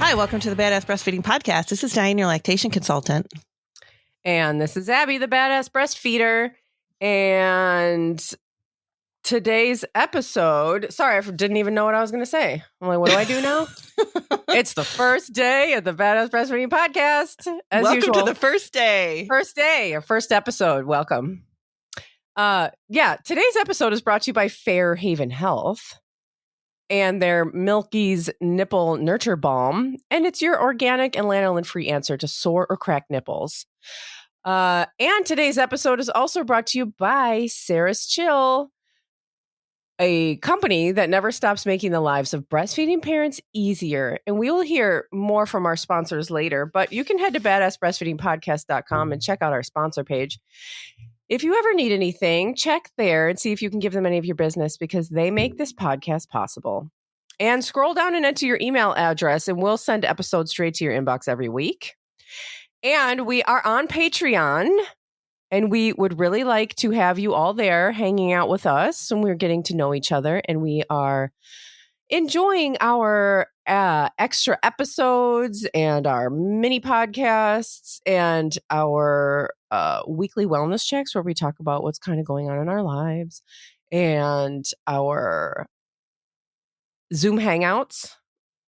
Hi, welcome to the Badass Breastfeeding Podcast. This is Dianne, your lactation consultant. And this is Abby, the Badass Breastfeeder. And today's episode, sorry, I didn't even know what I was going to say. I'm like, what do I do now? It's the first day of the Badass Breastfeeding Podcast. Welcome usual. to the first day. First day, first episode. Welcome. Today's episode is brought to you by Fairhaven Health and their Milky's Nipple Nurture Balm. And it's your organic and lanolin-free answer to sore or cracked nipples. And today's episode is also brought to you by Sarah's Chill, a company that never stops making the lives of breastfeeding parents easier. And we will hear more from our sponsors later, but you can head to badassbreastfeedingpodcast.com and check out our sponsor page. If you ever need anything, check there and see if you can give them any of your business because they make this podcast possible. And scroll down and enter your email address and we'll send episodes straight to your inbox every week. And we are on Patreon and we would really like to have you all there hanging out with us. And we're getting to know each other and we are enjoying our extra episodes and our mini podcasts and our weekly wellness checks where we talk about what's kind of going on in our lives and our Zoom hangouts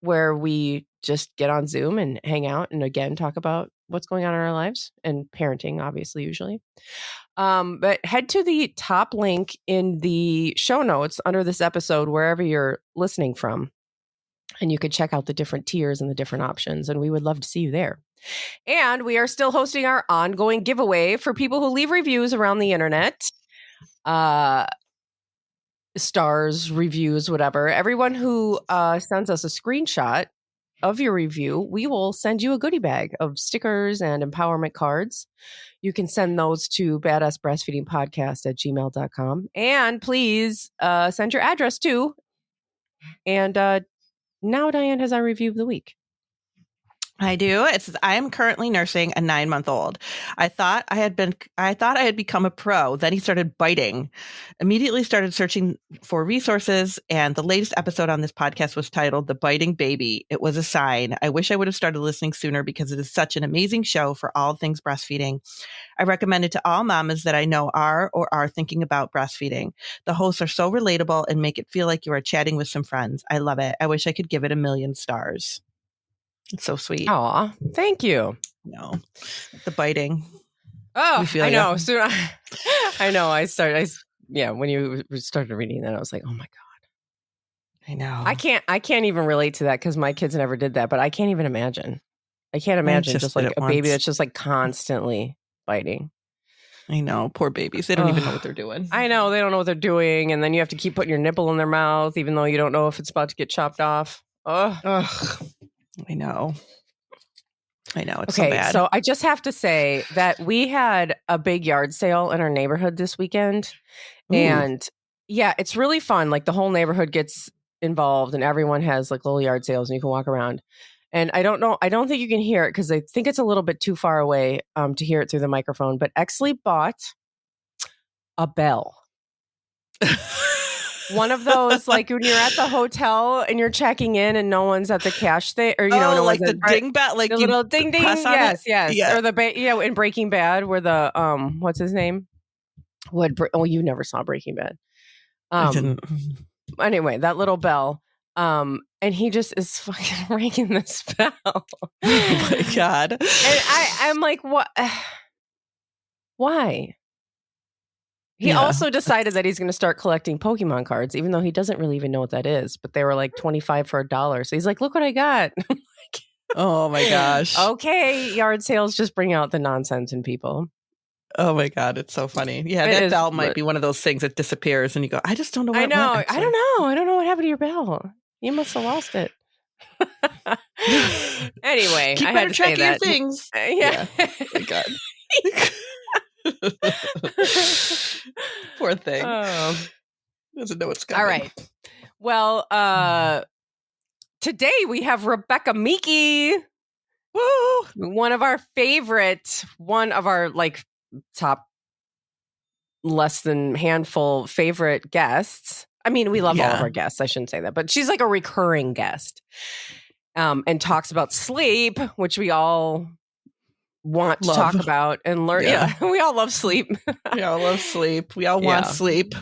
where we just get on Zoom and hang out and again talk about what's going on in our lives and parenting, obviously, usually. But head to the top link in the show notes under this episode, wherever you're listening from, and you can check out the different tiers and the different options. And we would love to see you there. And we are still hosting our ongoing giveaway for people who leave reviews around the internet. Stars, reviews, whatever. Everyone who sends us a screenshot of your review, we will send you a goodie bag of stickers and empowerment cards. You can send those to badassbreastfeedingpodcast@gmail.com. And please send your address too. And now Dianne has our review of the week. I do. I am currently nursing a 9-month-old. I thought I had become a pro. Then he started biting. Immediately started searching for resources, and the latest episode on this podcast was titled "The Biting Baby." It was a sign. I wish I would have started listening sooner because it is such an amazing show for all things breastfeeding. I recommend it to all mamas that I know are or are thinking about breastfeeding. The hosts are so relatable and make it feel like you are chatting with some friends. I love it. I wish I could give it 1,000,000 stars. It's so sweet. Aw, thank you. No, the biting. Oh, I know. So I know. When you started reading that, I was like, oh my God. I know. I can't even relate to that because my kids never did that, but I can't even imagine. I can't imagine just like a baby that's just like constantly biting. I know. Poor babies. They don't even know what they're doing. I know. They don't know what they're doing. And then you have to keep putting your nipple in their mouth, even though you don't know if it's about to get chopped off. Ugh. I know. It's so okay, bad. So I just have to say that we had a big yard sale in our neighborhood this weekend. Ooh. And yeah, it's really fun. Like the whole neighborhood gets involved and everyone has like little yard sales and you can walk around. And I don't think you can hear it because I think it's a little bit too far away to hear it through the microphone. But Exley bought a bell. One of those, like when you're at the hotel and you're checking in and no one's at the cash thing, or no like one's the ding bell, like the little ding ding. Yes. Yeah. Or the in Breaking Bad, where the what's his name? You never saw Breaking Bad. I didn't. Anyway, that little bell. And he just is fucking ringing this bell. Oh my God! And I'm like, what? Why? He also decided that he's going to start collecting Pokemon cards, even though he doesn't really even know what that is. But they were like $25 for $1. So he's like, look what I got. Oh my gosh. Okay. Yard sales just bring out the nonsense in people. Oh my God. It's so funny. Yeah. That bell might be one of those things that disappears and you go, I just don't know where it went, I don't know. I don't know what happened to your bell. You must have lost it. Anyway. Keep better track of your things. Yeah. Oh my God. Poor thing. Doesn't know what's coming. All right. Well, today we have Rebecca Michi. Woo! One of our like top less than handful favorite guests. I mean, we love all of our guests. I shouldn't say that, but she's like a recurring guest. and talks about sleep, which we all want to Love. talk about and learn. Yeah. Yeah, we all love sleep. We all love sleep. We all want Yeah. sleep.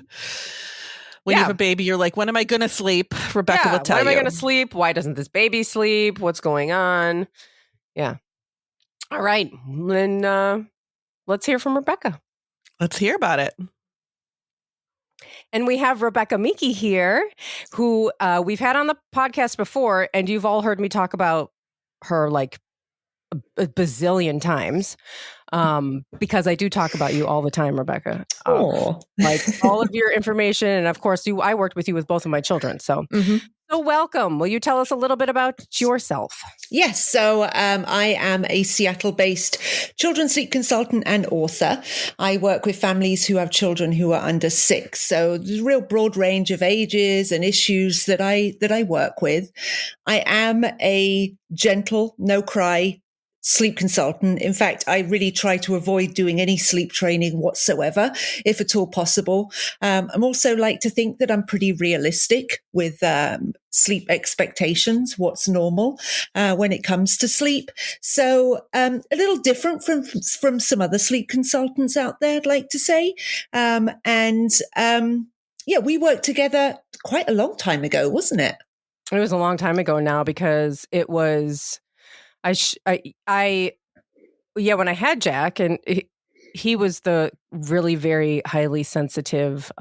When you have a baby, you're like, when am I going to sleep? Rebecca will tell you. When am I going to sleep? Why doesn't this baby sleep? What's going on? Yeah. All right. Then let's hear from Rebecca. Let's hear about it. And we have Rebecca Michi here, who we've had on the podcast before, and you've all heard me talk about her like a bazillion times, because I do talk about you all the time, Rebecca. Like all of your information, and of course, I worked with you with both of my children, so. Mm-hmm. So welcome. Will you tell us a little bit about yourself? Yes. So I am a Seattle-based children's sleep consultant and author. I work with families who have children who are under 6. So there's a real broad range of ages and issues that I work with. I am a gentle, no cry sleep consultant. In fact, I really try to avoid doing any sleep training whatsoever, if at all possible. I'm also like to think that I'm pretty realistic with sleep expectations, what's normal when it comes to sleep. So a little different from some other sleep consultants out there, I'd like to say. We worked together quite a long time ago, wasn't it? It was a long time ago now, because it was... when I had Jack, and he was the really very highly sensitive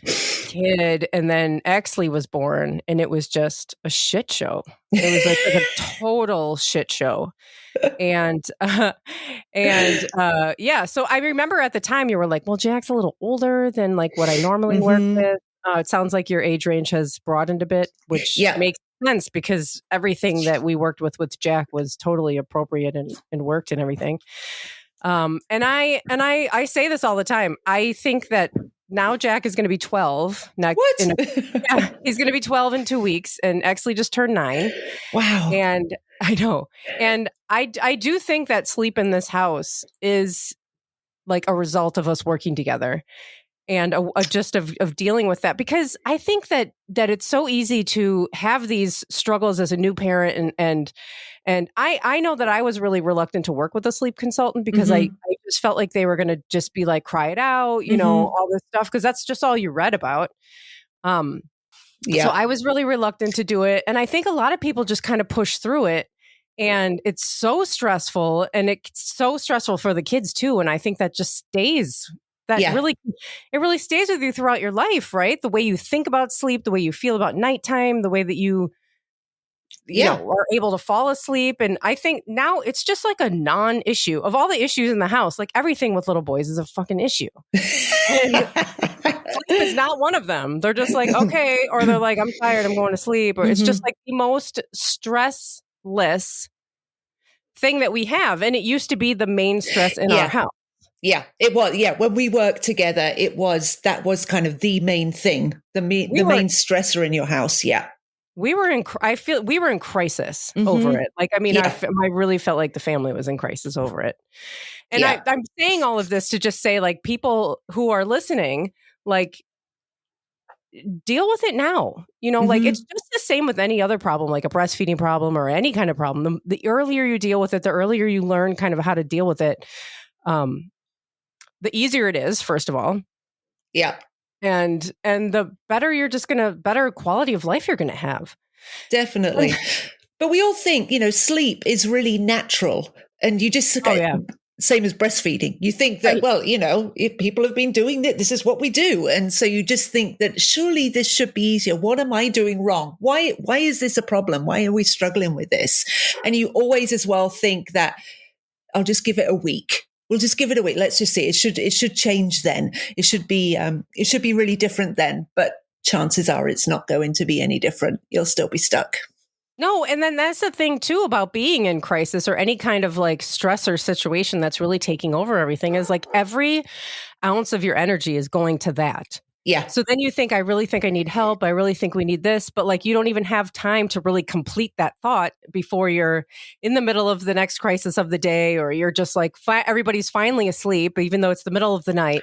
kid, and then Exley was born, and it was just a shit show. It was like a total shit show. And so I remember at the time you were like, well, Jack's a little older than like what I normally work with. It sounds like your age range has broadened a bit, which makes sense, because everything that we worked with Jack was totally appropriate and worked and everything. And I say this all the time. I think that now Jack is going to be 12. What? He's going to be 12 in 2 weeks, and Exley just turned 9. Wow. And I know. And I do think that sleep in this house is like a result of us working together. And just of dealing with that, because I think that it's so easy to have these struggles as a new parent, and I know that I was really reluctant to work with a sleep consultant, because I just felt like they were going to just be like, cry it out, you know, all this stuff, because that's just all you read about. So I was really reluctant to do it, and I think a lot of people just kind of push through it. And it's so stressful, and it's so stressful for the kids too. And I think that just stays. It really stays with you throughout your life, right? The way you think about sleep, the way you feel about nighttime, the way that you know, are able to fall asleep. And I think now it's just like a non-issue of all the issues in the house. Like everything with little boys is a fucking issue. And sleep is not one of them. They're just like, okay, or they're like, I'm tired, I'm going to sleep. Or it's just like the most stressless thing that we have. And it used to be the main stress in our house. Yeah, it was. Yeah, when we worked together, that was kind of the main thing, the main stressor in your house. Yeah, we were in crisis over it. Like, I mean, I really felt like the family was in crisis over it. And I'm saying all of this to just say, like, people who are listening, like, deal with it now. You know, like, it's just the same with any other problem, like a breastfeeding problem or any kind of problem. The earlier you deal with it, the earlier you learn kind of how to deal with it. The easier it is, first of all. Yeah. And the better quality of life you're going to have. Definitely. But we all think, you know, sleep is really natural. And you just, same as breastfeeding. You think that, well, you know, if people have been doing it, this is what we do. And so you just think that surely this should be easier. What am I doing wrong? Why is this a problem? Why are we struggling with this? And you always as well think that I'll just give it a week. We'll just give it a week. Let's just see. It should change then. It should be really different then. But chances are it's not going to be any different. You'll still be stuck. No, and then that's the thing too about being in crisis or any kind of like stressor situation that's really taking over everything is like every ounce of your energy is going to that. Yeah. So then you think, I really think I need help. I really think we need this. But like, you don't even have time to really complete that thought before you're in the middle of the next crisis of the day, or you're just like, everybody's finally asleep, even though it's the middle of the night.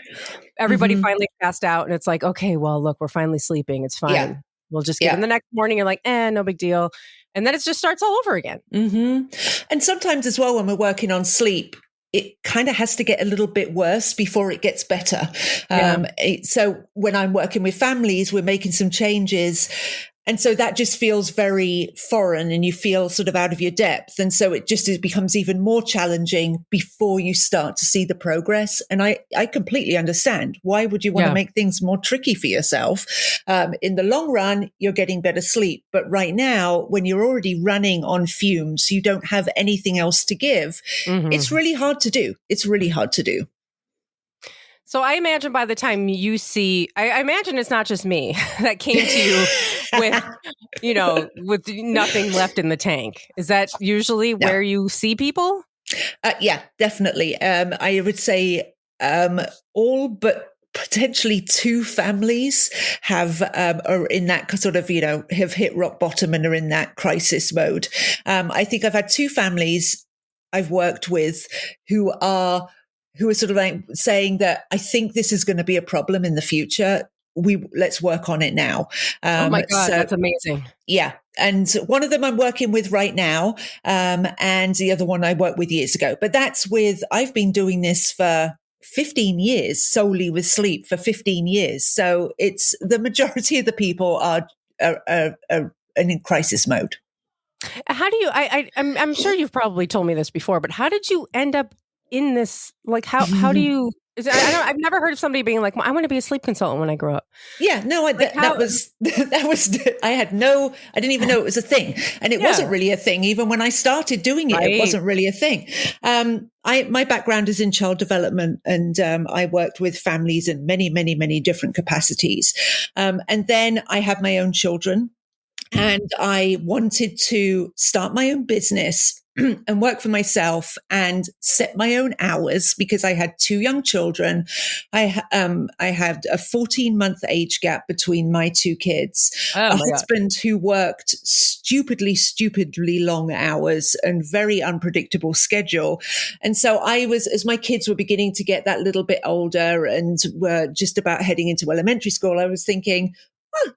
Everybody finally passed out and it's like, okay, well, look, we're finally sleeping. It's fine. We'll just get in the next morning. You're like, no big deal. And then it just starts all over again. Mm-hmm. And sometimes as well, when we're working on sleep, it kind of has to get a little bit worse before it gets better. So when I'm working with families, we're making some changes. And so that just feels very foreign and you feel sort of out of your depth. And so it becomes even more challenging before you start to see the progress. And I completely understand. Why would you want to make things more tricky for yourself? In the long run, you're getting better sleep. But right now, when you're already running on fumes, you don't have anything else to give. It's really hard to do. It's really hard to do. So I imagine by the time you see, I imagine it's not just me that came to you with, with nothing left in the tank. Is that usually where you see people? Yeah, definitely. I would say all but potentially 2 families are in that sort of, have hit rock bottom and are in that crisis mode. I think I've had 2 families I've worked with who are sort of like saying that I think this is going to be a problem in the future. Let's work on it now. Oh my God, that's amazing. Yeah. And one of them I'm working with right now. And the other one I worked with years ago, but I've been doing this for 15 years, solely with sleep for 15 years. So it's the majority of the people are in crisis mode. How do you, I'm sure you've probably told me this before, but how did you end up in this? Like, how do you, I've never heard of somebody being like, I want to be a sleep consultant when I grow up. Yeah, no, that was, I didn't even know it was a thing. And it wasn't really a thing. Even when I started doing it, it wasn't really a thing. My background is in child development and I worked with families in many, many, many different capacities. And then I had my own children. And I wanted to start my own business and work for myself and set my own hours because I had 2 young children. I had a 14-month age gap between my 2 kids. A husband who worked stupidly long hours and very unpredictable schedule. And so as my kids were beginning to get that little bit older and were just about heading into elementary school, I was thinking,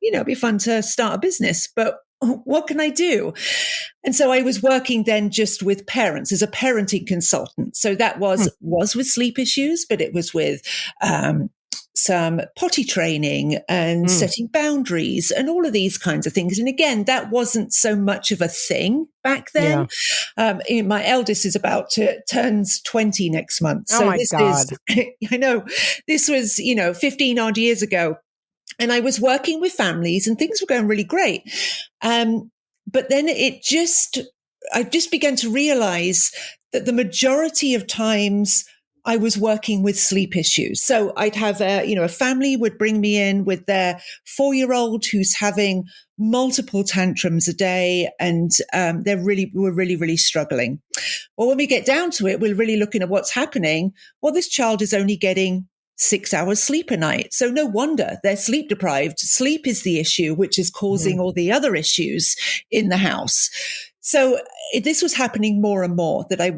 it'd be fun to start a business, but what can I do? And so I was working then just with parents as a parenting consultant. So that was with sleep issues, but it was with some potty training and setting boundaries and all of these kinds of things. And again, that wasn't so much of a thing back then. My eldest is turns 20 next month. So I know this was, 15 odd years ago. And I was working with families and things were going really great. But then I just began to realize that the majority of times I was working with sleep issues. So I'd have a family would bring me in with their 4-year-old who's having multiple tantrums a day and we're really struggling. Well, when we get down to it, we're really looking at what's happening. Well, this child is only getting 6 hours sleep a night. So no wonder they're sleep deprived. Sleep is the issue, which is causing all the other issues in the house. So this was happening more and more that I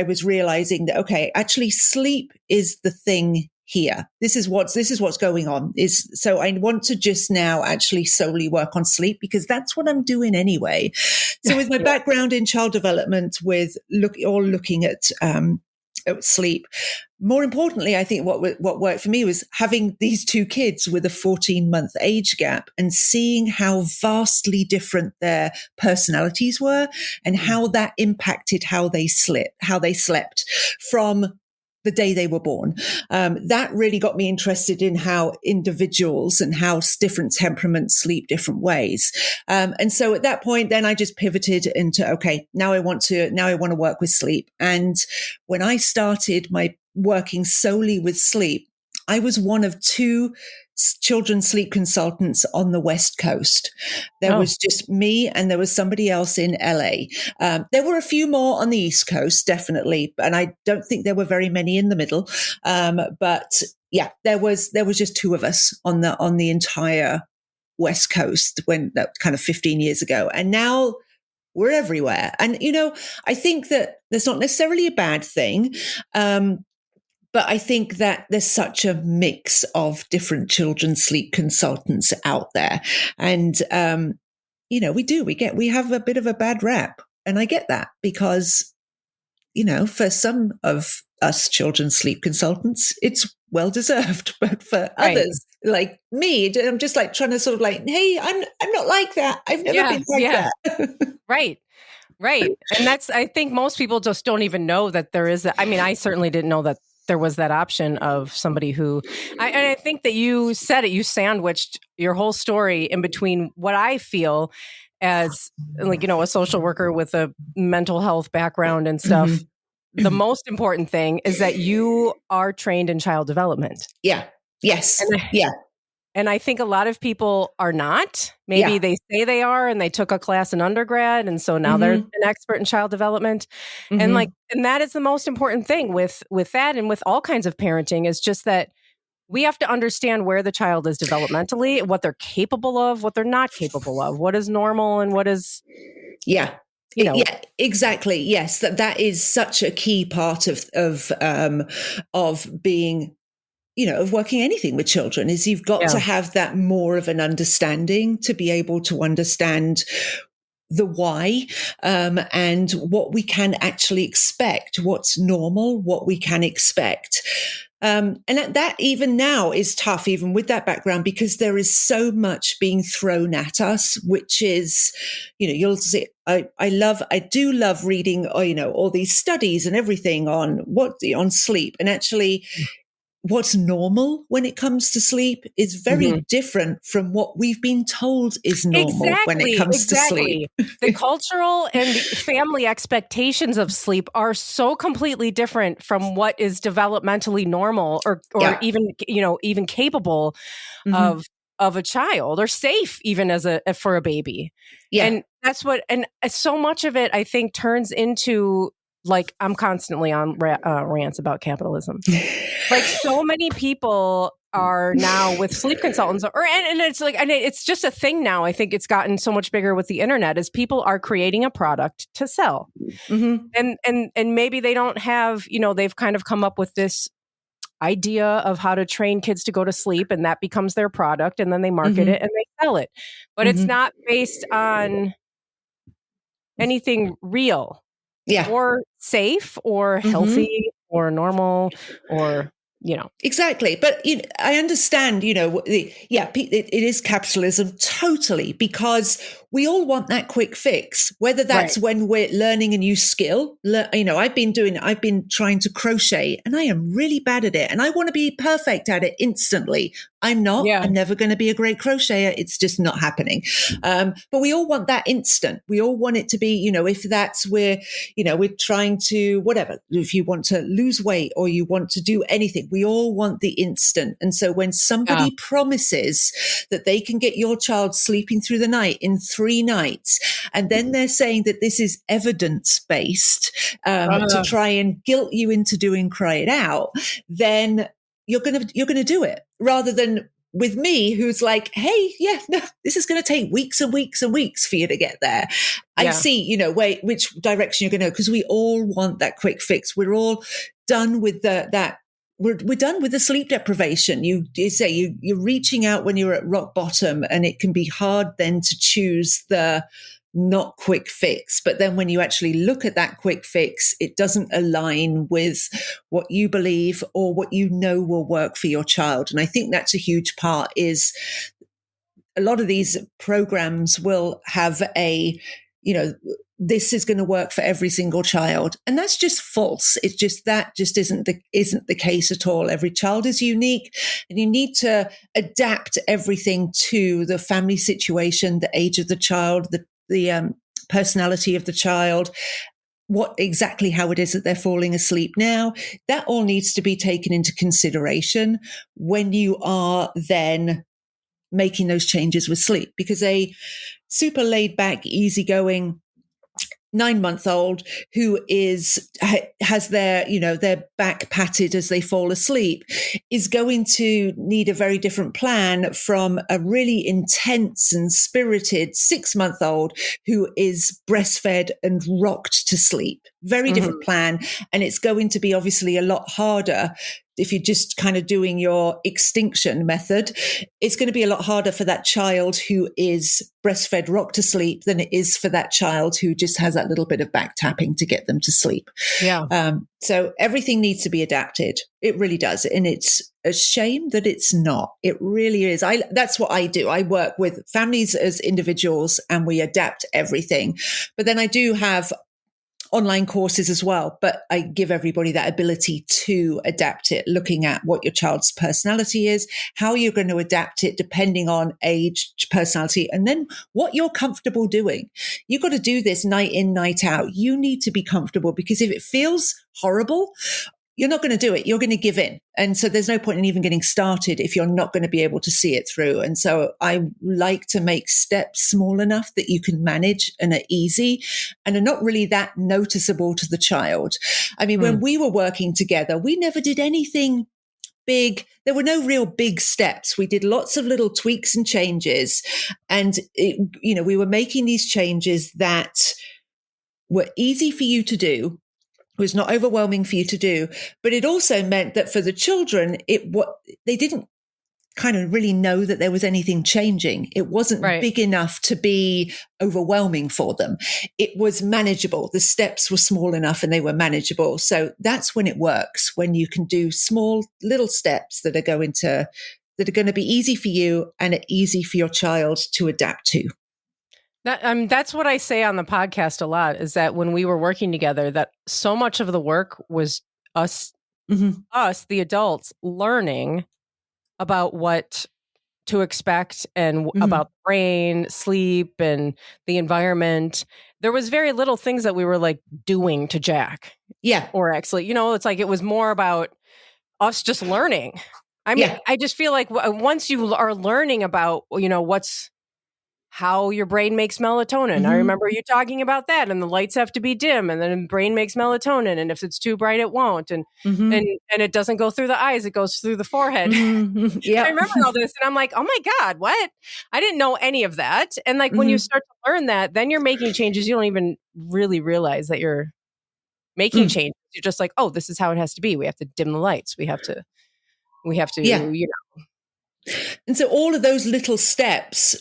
was realizing that, okay, actually sleep is the thing here. This is what's going on. So I want to just now actually solely work on sleep because that's what I'm doing anyway. So with my background in child development, with looking at sleep. More importantly, I think what worked for me was having these 2 kids with a 14-month age gap and seeing how vastly different their personalities were and how that impacted how they slept from the day they were born. That really got me interested in how individuals and how different temperaments sleep different ways. And so at that point, then I just pivoted into, okay, now I want to work with sleep. And when I started my working solely with sleep, I was one of 2 children's sleep consultants on the West Coast. There was just me and there was somebody else in LA. There were a few more on the East Coast, definitely, and I don't think there were very many in the middle. But yeah, there was just 2 of us on the entire West Coast when that kind of 15 years ago. And now we're everywhere. And, I think that that's not necessarily a bad thing. But I think that there's such a mix of different children's sleep consultants out there. And, we have a bit of a bad rap. And I get that because, for some of us children's sleep consultants, it's well deserved. But for others like me, I'm just like trying to sort of like, hey, I'm not like that. I've never been like that. Right. And I think most people just don't even know that there is I certainly didn't know that there was that option of somebody who, and I think that you said it, you sandwiched your whole story in between what I feel as like, a social worker with a mental health background and stuff. Mm-hmm. The most important thing is that you are trained in child development. Yeah. Yes. And I think a lot of people are not. Maybe they say they are and they took a class in undergrad. And so now they're an expert in child development. And and that is the most important thing with that and with all kinds of parenting is just that we have to understand where the child is developmentally, what they're capable of, what they're not capable of, what is normal and what is. Yeah, exactly. Yes. That is such a key part of being, of working anything with children is you've got to have that more of an understanding to be able to understand the why and what we can actually expect, what's normal, what we can expect. And that even now is tough, even with that background, because there is so much being thrown at us, which is, you'll see, I do love reading, all these studies and everything on sleep, and actually what's normal when it comes to sleep is very different from what we've been told is normal when it comes to sleep. The cultural and family expectations of sleep are so completely different from what is developmentally normal or even capable of a child or safe even for a baby. Yeah. And that's and so much of it I think turns into like I'm constantly on rants about capitalism. Like so many people are now with sleep consultants, and it's like, and it's just a thing now. I think it's gotten so much bigger with the internet as people are creating a product to sell, and maybe they don't have, they've kind of come up with this idea of how to train kids to go to sleep, and that becomes their product, and then they market it and they sell it, but it's not based on anything real. Yeah. Or safe or healthy or normal or, Exactly. But I understand, it is capitalism totally, because we all want that quick fix, whether that's when we're learning a new skill. I've been trying to crochet and I am really bad at it and I want to be perfect at it instantly. I'm not. Yeah. I'm never going to be a great crocheter. It's just not happening. But we all want that instant. We all want it to be, if that's we're trying to, whatever, if you want to lose weight or you want to do anything, we all want the instant. And so when somebody promises that they can get your child sleeping through the night in 3 nights, and then they're saying that this is evidence-based to try and guilt you into doing Cry It Out, then you're going to do it, rather than with me, who's like, hey, this is going to take weeks and weeks and weeks for you to get there. I see, which direction you're going to go, because we all want that quick fix. We're all done with that. We're done with the sleep deprivation. You say you're reaching out when you're at rock bottom, and it can be hard then to choose the not quick fix. But then when you actually look at that quick fix, it doesn't align with what you believe or what you know will work for your child. And I think that's a huge part. Is a lot of these programs will have this is going to work for every single child. And that's just false. It's just that just isn't the case at all. Every child is unique, and you need to adapt everything to the family situation, the age of the child, the personality of the child, exactly how it is that they're falling asleep now. That all needs to be taken into consideration when you are then making those changes with sleep, because a super laid back, easygoing 9-month-old who has their back patted as they fall asleep is going to need a very different plan from a really intense and spirited 6-month-old who is breastfed and rocked to sleep. Very different plan. And it's going to be obviously a lot harder if you're just kind of doing your extinction method, it's going to be a lot harder for that child who is breastfed rock to sleep than it is for that child who just has that little bit of back tapping to get them to sleep. Yeah. So everything needs to be adapted. It really does. And it's a shame that it's not. It really is. That's what I do. I work with families as individuals and we adapt everything. But then I do have online courses as well, but I give everybody that ability to adapt it, looking at what your child's personality is, how you're going to adapt it depending on age, personality, and then what you're comfortable doing. You've got to do this night in, night out. You need to be comfortable, because if it feels horrible, you're not going to do it. You're going to give in. And so there's no point in even getting started if you're not going to be able to see it through. And so I like to make steps small enough that you can manage and are easy and are not really that noticeable to the child. I mean, when we were working together, we never did anything big. There were no real big steps. We did lots of little tweaks and changes. And, we were making these changes that were easy for you to do, was not overwhelming for you to do, but it also meant that for the children, they didn't kind of really know that there was anything changing. It wasn't big enough to be overwhelming for them. It was manageable. The steps were small enough and they were manageable. So that's when it works, when you can do small little steps that are going to be easy for you and easy for your child to adapt to. That's what I say on the podcast a lot, is that when we were working together, that so much of the work was us, the adults, learning about what to expect and about brain, sleep, and the environment. There was very little things that we were like doing to Jack. Yeah. Or actually, it's like it was more about us just learning. I mean, I just feel like once you are learning about, how your brain makes melatonin. I remember you talking about that, and the lights have to be dim, and then the brain makes melatonin, and if it's too bright, it won't. And it doesn't go through the eyes, it goes through the forehead. Yeah. I remember all this, and I'm like, oh my God, what? I didn't know any of that. And like when you start to learn that, then you're making changes. You don't even really realize that you're making changes. You're just like, oh, this is how it has to be. We have to dim the lights. We have to, And so all of those little steps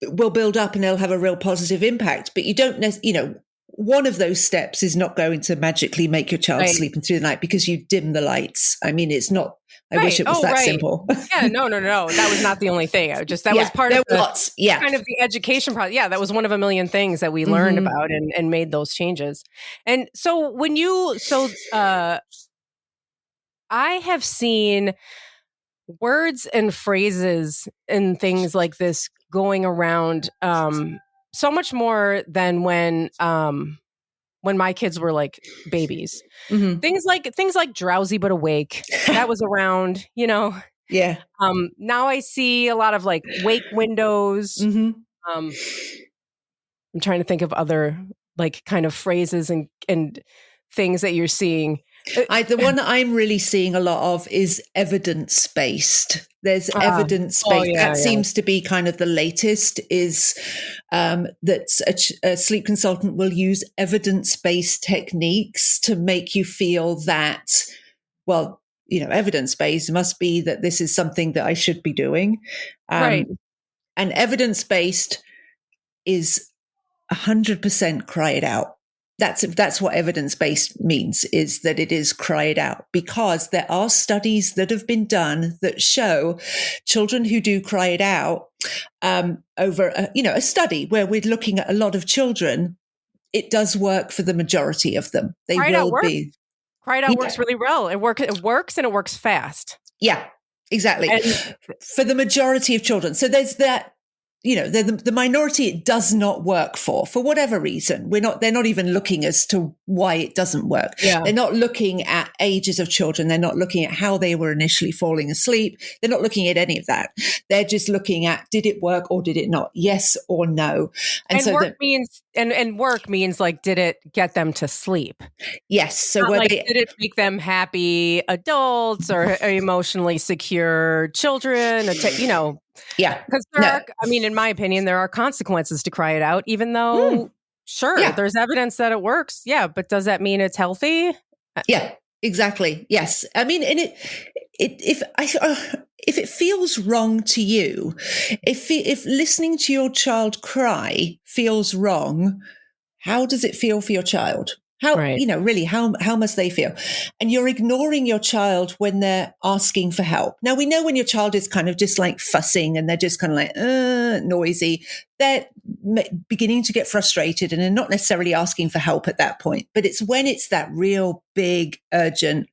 will build up and they'll have a real positive impact. But you don't one of those steps is not going to magically make your child sleeping through the night because you dim the lights. I mean, it's not, I wish it was that simple. Yeah, no. That was not the only thing. That was part of kind of the education process. Yeah, that was one of a million things that we learned about and made those changes. And so I have seen words and phrases and things like this going around so much more than when my kids were like babies. Things like drowsy but awake, that was around, Yeah. Now I see a lot of like wake windows. I'm trying to think of other like kind of phrases and things that you're seeing. The one that I'm really seeing a lot of is evidence-based. There's evidence-based. That seems to be kind of the latest, is that a sleep consultant will use evidence-based techniques to make you feel that, well, evidence-based must be that this is something that I should be doing. And evidence-based is 100% cry it out. That's what evidence-based means, is that it is cry it out, because there are studies that have been done that show children who do cry it out over a study where we're looking at a lot of children. It does work for the majority of them. They will be. Cry it out works really well. It works and it works fast. Yeah, exactly. For the majority of children. So there's that. The minority it does not work for whatever reason. They're not even looking as to why it doesn't work. Yeah. They're not looking at ages of children. They're not looking at how they were initially falling asleep. They're not looking at any of that. They're just looking at, did it work or did it not? Yes or no. And so work means like, did it get them to sleep? Yes. So did it make them happy adults or emotionally secure children? Yeah. Because in my opinion, there are consequences to cry it out, even though, there's evidence that it works. Yeah. But does that mean it's healthy? Yeah. Exactly. Yes. I mean, and if it feels wrong to you, if listening to your child cry feels wrong, how does it feel for your child? How, Right. really, how must they feel? And you're ignoring your child when they're asking for help. Now, we know when your child is kind of just like fussing and they're just kind of like, noisy, they're beginning to get frustrated and they're not necessarily asking for help at that point. But it's when it's that real big, urgent,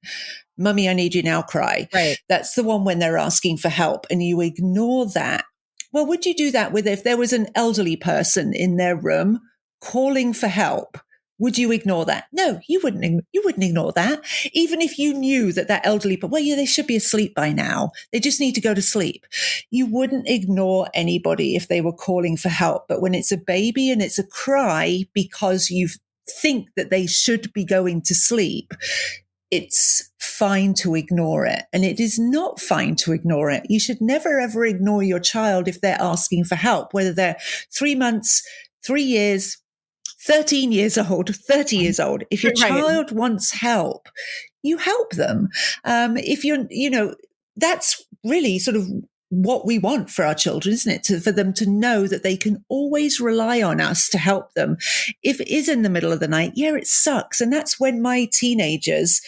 mummy, I need you now cry. Right. That's the one when they're asking for help and you ignore that. Well, would you do that with if there was an elderly person in their room calling for help? Would you ignore that? No, you wouldn't. You wouldn't ignore that, even if you knew that elderly. But they should be asleep by now. They just need to go to sleep. You wouldn't ignore anybody if they were calling for help. But when it's a baby and it's a cry because you think that they should be going to sleep, it's fine to ignore it. And it is not fine to ignore it. You should never, ever ignore your child if they're asking for help, whether they're 3 months, 3 years, 13 years old, 30 years old. If your child wants help, you help them. If that's really sort of what we want for our children, isn't it? For them to know that they can always rely on us to help them. If it is in the middle of the night, it sucks. And that's when my teenagers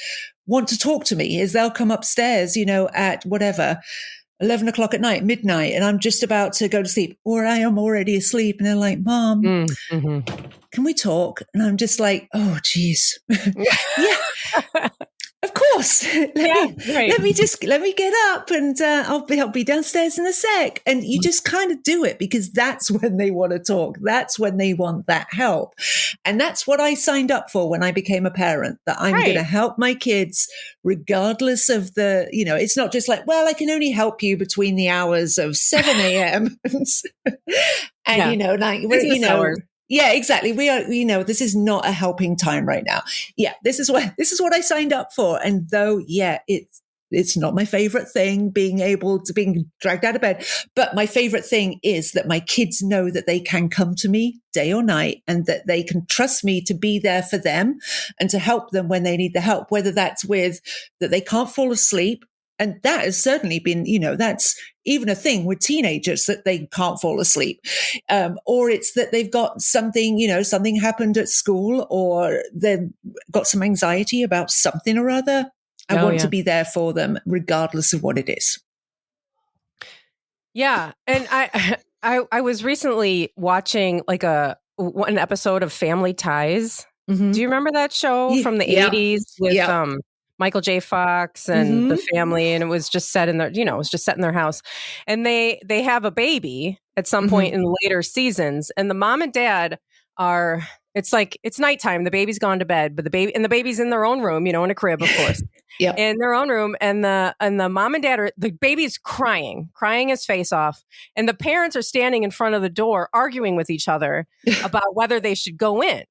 want to talk to me, is they'll come upstairs, at whatever, 11 o'clock at night, midnight, and I'm just about to go to sleep, or I am already asleep. And they're like, Mom, can we talk? And I'm just like, oh, geez. Yeah, of course. Let me get up and I'll be downstairs in a sec. And you just kind of do it because that's when they want to talk. That's when they want that help. And that's what I signed up for when I became a parent, that I'm going to help my kids regardless of it's not just like, well, I can only help you between the hours of 7 a.m. and, yeah, exactly. We are, this is not a helping time right now. Yeah, this is what I signed up for. And though, it's not my favorite thing being dragged out of bed, but my favorite thing is that my kids know that they can come to me day or night and that they can trust me to be there for them and to help them when they need the help, whether that's with that they can't fall asleep. And that has certainly been, that's even a thing with teenagers, that they can't fall asleep. Or it's that they've got something, something happened at school, or they've got some anxiety about something or other. I want to be there for them regardless of what it is. Yeah. And I was recently watching like an episode of Family Ties. Mm-hmm. Do you remember that show from the 80s with Michael J. Fox and the family? And it was just set in their house. And they have a baby at some point in later seasons. And the mom and dad it's nighttime. The baby's gone to bed, but the baby's in their own room, in a crib, of course. In their own room. And the mom and dad the baby's crying his face off. And the parents are standing in front of the door arguing with each other about whether they should go in.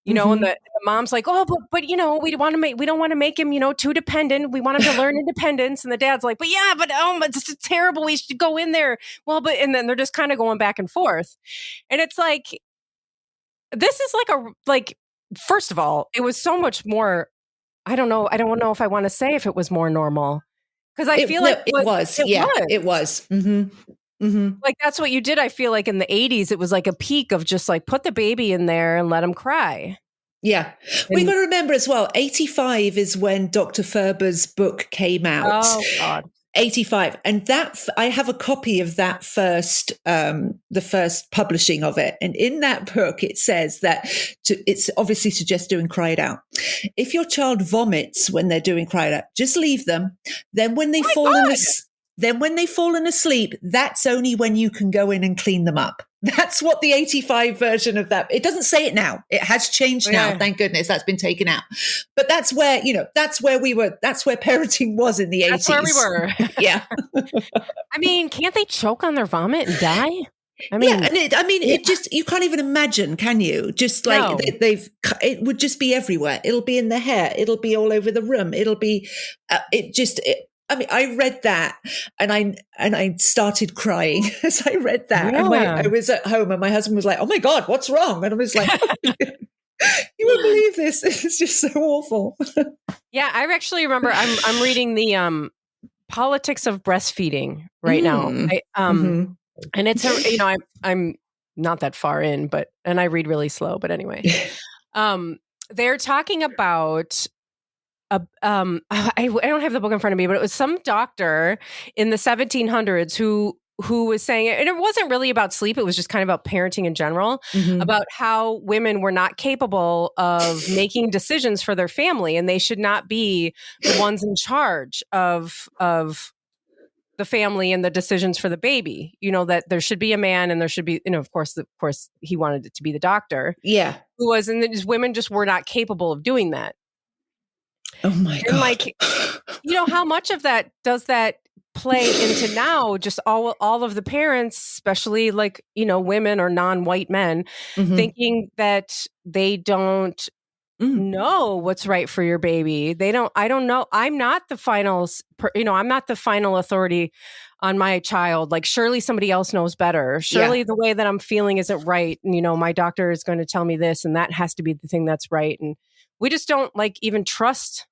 And the mom's like, oh, but we don't want to make him, too dependent. We want him to learn independence. And the dad's like, it's terrible. We should go in there. Well, and then they're just kind of going back and forth. And it's like, this is first of all, it was so much more, I don't know if I want to say if it was more normal, because I feel like it was. It was. Mm-hmm. Mm-hmm. Like that's what you did. I feel like in the 80s, it was like a peak of just like put the baby in there and let him cry. Yeah. We've got to remember as well, 85 is when Dr. Ferber's book came out. Oh, God. 85. And I have a copy of that the first publishing of it. And in that book, it says that it's obviously suggests doing cry it out. If your child vomits when they're doing cry it out, just leave them. Then when they fallen asleep, that's only when you can go in and clean them up. That's what the 85 version of that. It doesn't say it now. It has changed now. Thank goodness that's been taken out. But that's where, that's where we were. That's where parenting was in the 80s. That's where we were. Yeah. I mean, can't they choke on their vomit and die? I mean, it just, you can't even imagine, can you? Just like it would just be everywhere. It'll be in the hair. It'll be all over the room. It'll be, I read that and I started crying as I read that. Yeah. And I was at home and my husband was like, oh my God, what's wrong? And I was like, You won't believe this. It's just so awful. Yeah, I actually remember I'm reading the Politics of Breastfeeding right now. Mm-hmm. And it's I'm not that far in, and I read really slow, but anyway. They're talking about I don't have the book in front of me, but it was some doctor in the 1700s who was saying it, and it wasn't really about sleep. It was just kind of about parenting in general, about how women were not capable of making decisions for their family, and they should not be the ones in charge of the family and the decisions for the baby. That there should be a man, and there should be, of course he wanted it to be the doctor. Yeah. Who was, and these women just were not capable of doing that. Oh my God. And like, how much of that does that play into now? Just all of the parents, especially like, women or non-white men, thinking that they don't know what's right for your baby. I don't know. I'm not the final, I'm not the final authority on my child. Like, surely somebody else knows better. Surely the way that I'm feeling isn't right. And, my doctor is going to tell me this, and that has to be the thing that's right. And we just don't like even trust.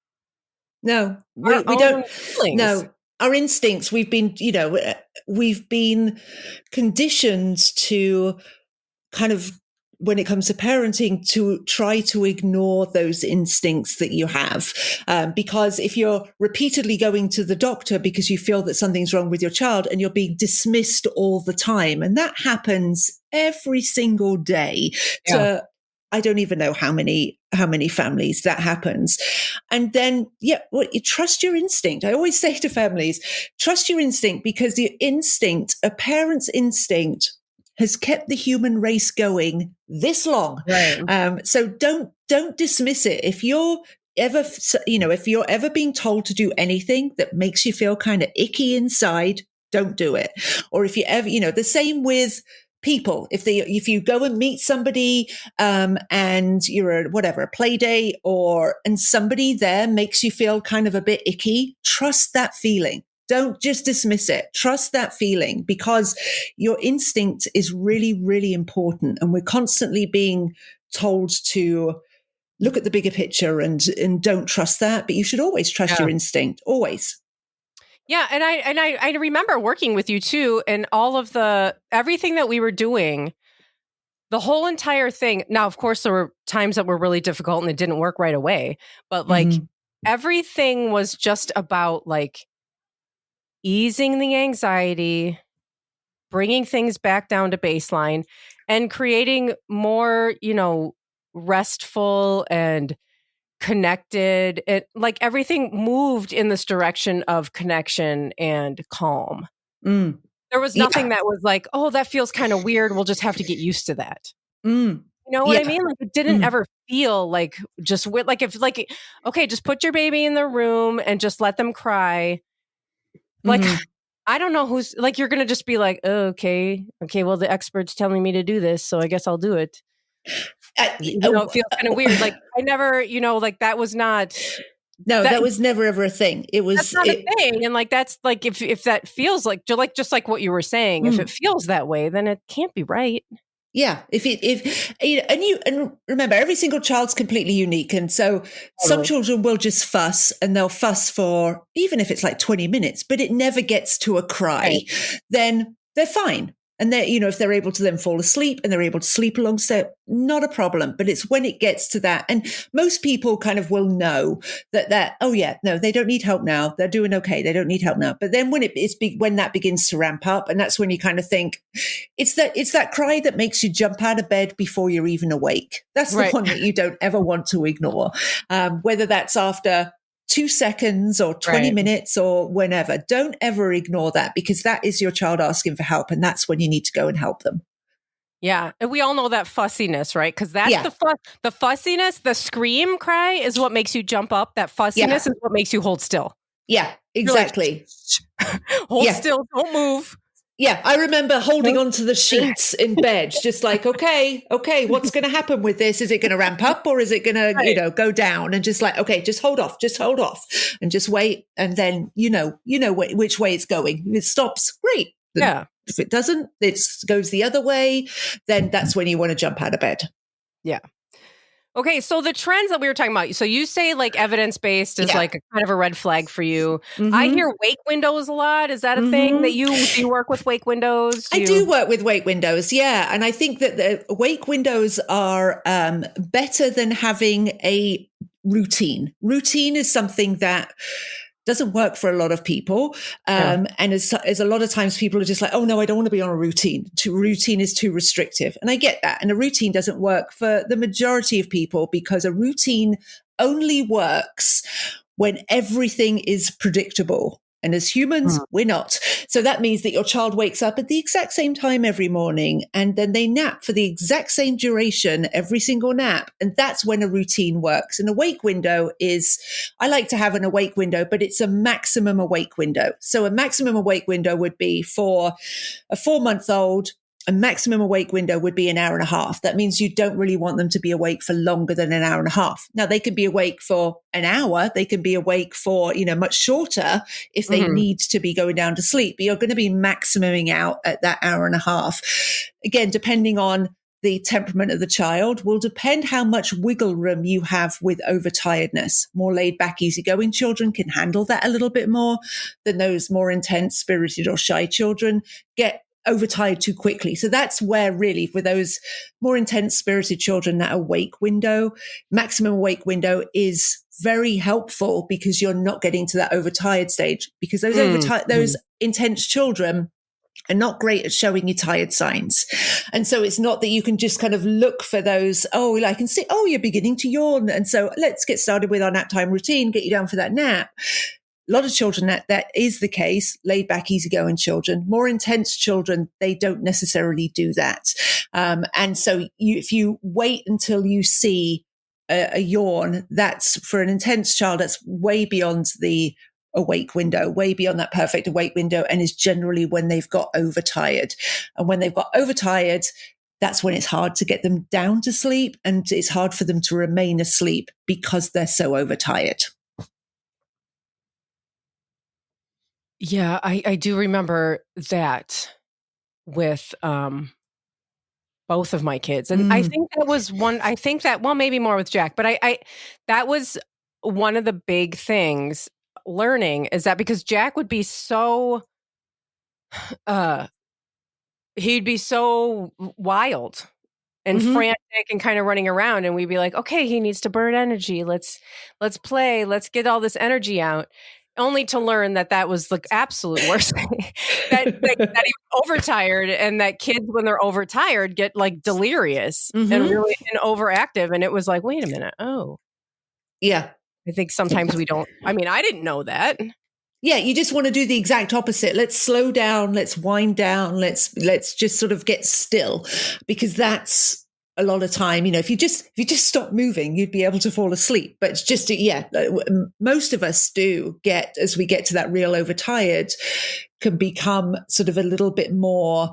No, we don't. Feelings. No, our instincts. We've been conditioned to kind of, when it comes to parenting, to try to ignore those instincts that you have. Because if you're repeatedly going to the doctor because you feel that something's wrong with your child, and you're being dismissed all the time, and that happens every single day to, I don't even know how many families that happens. And then, you trust your instinct. I always say to families, trust your instinct, because the instinct, a parent's instinct, has kept the human race going this long. Right. So don't dismiss it. If you're ever being told to do anything that makes you feel kind of icky inside, don't do it. Or if you ever, the same with people. If you go and meet somebody, and you're a play date, and somebody there makes you feel kind of a bit icky, trust that feeling. Don't just dismiss it. Trust that feeling, because your instinct is really, really important. And we're constantly being told to look at the bigger picture and don't trust that. But you should always trust your instinct. Always. Yeah. And I remember working with you too, and all of everything that we were doing, the whole entire thing. Now, of course, there were times that were really difficult and it didn't work right away, but like everything was just about like easing the anxiety, bringing things back down to baseline, and creating more, restful and connected. Like everything moved in this direction of connection and calm. There was nothing that was like, oh, that feels kind of weird. We'll just have to get used to that. You know what I mean? Like, it didn't ever feel like just okay, just put your baby in the room and just let them cry. Like, I don't know who's like, you're going to just be like, oh, okay, well, the expert's telling me to do this, so I guess I'll do it. It feels kind of weird. Like, I never, like that was not. No, that was never ever a thing. It was that's not a thing. And like, that's like, if that feels like, just like what you were saying, if it feels that way, then it can't be right. Yeah. And remember, every single child's completely unique. And so some children will just fuss, and they'll fuss for, even if it's like 20 minutes, but it never gets to a cry, then they're fine. And they, if they're able to then fall asleep and they're able to sleep alongside, not a problem. But it's when it gets to that. And most people kind of will know that, oh yeah, no, they don't need help now. They're doing okay. They don't need help now. But then when when that begins to ramp up, and that's when you kind of think it's that cry that makes you jump out of bed before you're even awake. That's the one that you don't ever want to ignore. Whether that's after 2 seconds or 20 minutes or whenever. Don't ever ignore that, because that is your child asking for help, and that's when you need to go and help them. Yeah. And we all know that fussiness, right? Because that's the fussiness, the scream cry is what makes you jump up. That fussiness is what makes you hold still. Yeah, exactly. Like, hold still, don't move. Yeah, I remember holding onto the sheets in bed, just like, okay, what's going to happen with this? Is it going to ramp up, or is it going to, go down? And just like, okay, just hold off, and just wait. And then, which way it's going. If it stops, great. Yeah. If it doesn't, it goes the other way, then that's when you want to jump out of bed. Yeah. Okay, so the trends that we were talking about, so you say like evidence-based is like a kind of a red flag for you. I hear wake windows a lot. Is that a thing that do you work with wake windows? I do work with wake windows, yeah. And I think that the wake windows are better than having a routine. Routine is something that doesn't work for a lot of people. And as a lot of times people are just like, oh no, I don't want to be on a routine. Routine is too restrictive. And I get that. And a routine doesn't work for the majority of people because a routine only works when everything is predictable. And as humans, we're not. So that means that your child wakes up at the exact same time every morning, and then they nap for the exact same duration every single nap. And that's when a routine works. An awake window is, I like to have an awake window, but it's a maximum awake window. So a maximum awake window would be for a 4-month-old. A maximum awake window would be an hour and a half. That means you don't really want them to be awake for longer than an hour and a half. Now they can be awake for an hour. They can be awake for, much shorter if they need to be going down to sleep, but you're going to be maximuming out at that hour and a half. Again, depending on the temperament of the child will depend how much wiggle room you have with overtiredness. More laid back, easygoing children can handle that a little bit more than those more intense, spirited or shy children get overtired too quickly. So that's where really for those more intense spirited children, that maximum awake window is very helpful because you're not getting to that overtired stage, because those intense children are not great at showing you tired signs. And so it's not that you can just kind of look for those, I can see, you're beginning to yawn. And so let's get started with our nap time routine, get you down for that nap. A lot of children, that is the case, laid back, easygoing children. More intense children, they don't necessarily do that. And so if you wait until you see a yawn, that's for an intense child, that's way beyond the awake window, way beyond that perfect awake window, and is generally when they've got overtired. And when they've got overtired, that's when it's hard to get them down to sleep, and it's hard for them to remain asleep because they're so overtired. Yeah, I do remember that with both of my kids. And I think that was maybe more with Jack, but I that was one of the big things learning, is that because Jack would be so he'd be so wild and frantic and kind of running around, and we'd be like, okay, he needs to burn energy. Let's play. Let's get all this energy out. Only to learn that was the absolute worst thing. that he was overtired, and that kids, when they're overtired, get like delirious and really overactive. And it was like, wait a minute. Oh, yeah. I think sometimes we don't. I mean, I didn't know that. Yeah, you just want to do the exact opposite. Let's slow down. Let's wind down. Let's just sort of get still, because that's a lot of time. If you just stop moving, you'd be able to fall asleep. But it's just, most of us do get, as we get to that real overtired, can become sort of a little bit more,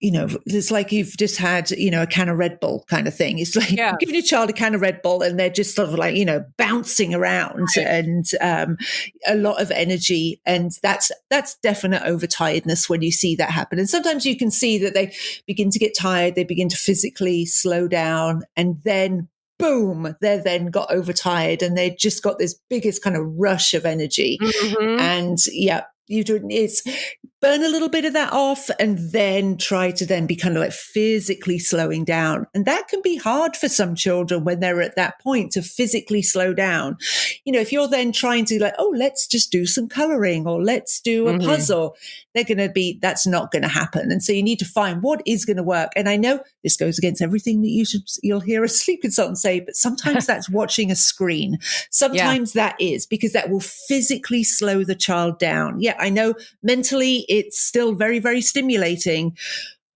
it's like you've just had, a can of Red Bull kind of thing. It's like giving your child a can of Red Bull and they're just sort of like, bouncing around and a lot of energy. And that's definite overtiredness when you see that happen. And sometimes you can see that they begin to get tired. They begin to physically slow down, and then boom, they're then got overtired, and they just got this biggest kind of rush of energy. And you do is burn a little bit of that off, and then try to then be kind of like physically slowing down. And that can be hard for some children when they're at that point, to physically slow down. If you're then trying to like, let's just do some coloring, or let's do a puzzle, that's not going to happen. And so you need to find what is going to work. And I know this goes against everything that you'll hear a sleep consultant say, but sometimes that's watching a screen. Sometimes that is, because that will physically slow the child down. Yeah, I know mentally it's still very, very stimulating,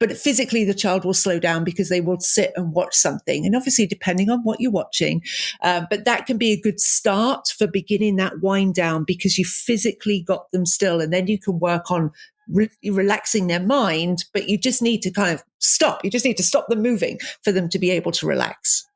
but physically the child will slow down because they will sit and watch something. And obviously, depending on what you're watching, but that can be a good start for beginning that wind down, because you physically got them still, and then you can work on relaxing their mind. But you just need to kind of stop. You just need to stop them moving for them to be able to relax.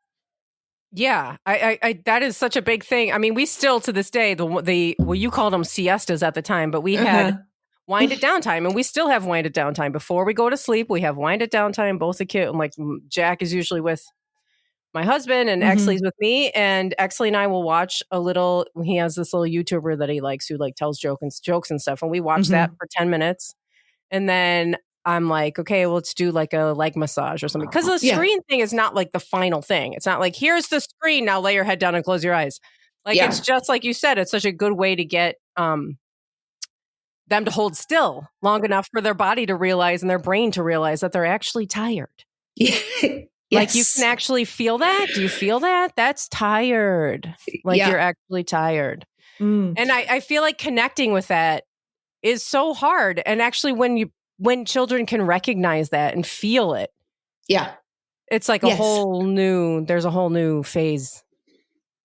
Yeah, I that is such a big thing. I mean, we still to this day, you called them siestas at the time, but we had wind it down time, and we still have wind it down time before we go to sleep. We have wind it down time. Both the kid, and like Jack is usually with my husband, and Exley's with me, and Exley and I will watch he has this little YouTuber that he likes who like tells jokes and stuff. And we watch that for 10 minutes. And then I'm like, okay, well, let's do like a leg massage or something. Because the screen thing is not like the final thing. It's not like, here's the screen. Now lay your head down and close your eyes. Like, it's just like you said, it's such a good way to get them to hold still long enough for their body to realize and their brain to realize that they're actually tired. Like, you can actually feel that. Do you feel that? That's tired. Like, you're actually tired. And I feel like connecting with that is so hard. And actually, when children can recognize that and feel it, it's like there's a whole new phase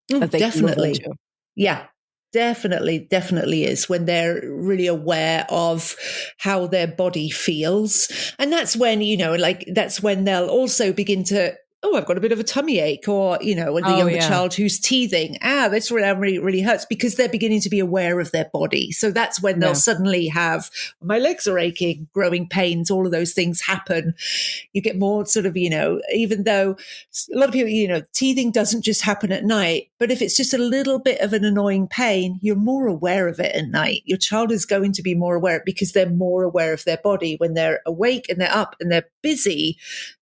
that they can move into. Yeah. Definitely is, when they're really aware of how their body feels. And that's when, that's when they'll also begin to, I've got a bit of a tummy ache, or, the younger child who's teething. This really, really hurts, because they're beginning to be aware of their body. So that's when they'll suddenly have, my legs are aching, growing pains, all of those things happen. You get more sort of, even though a lot of people, teething doesn't just happen at night, but if it's just a little bit of an annoying pain, you're more aware of it at night. Your child is going to be more aware, because they're more aware of their body. When they're awake and they're up and they're busy,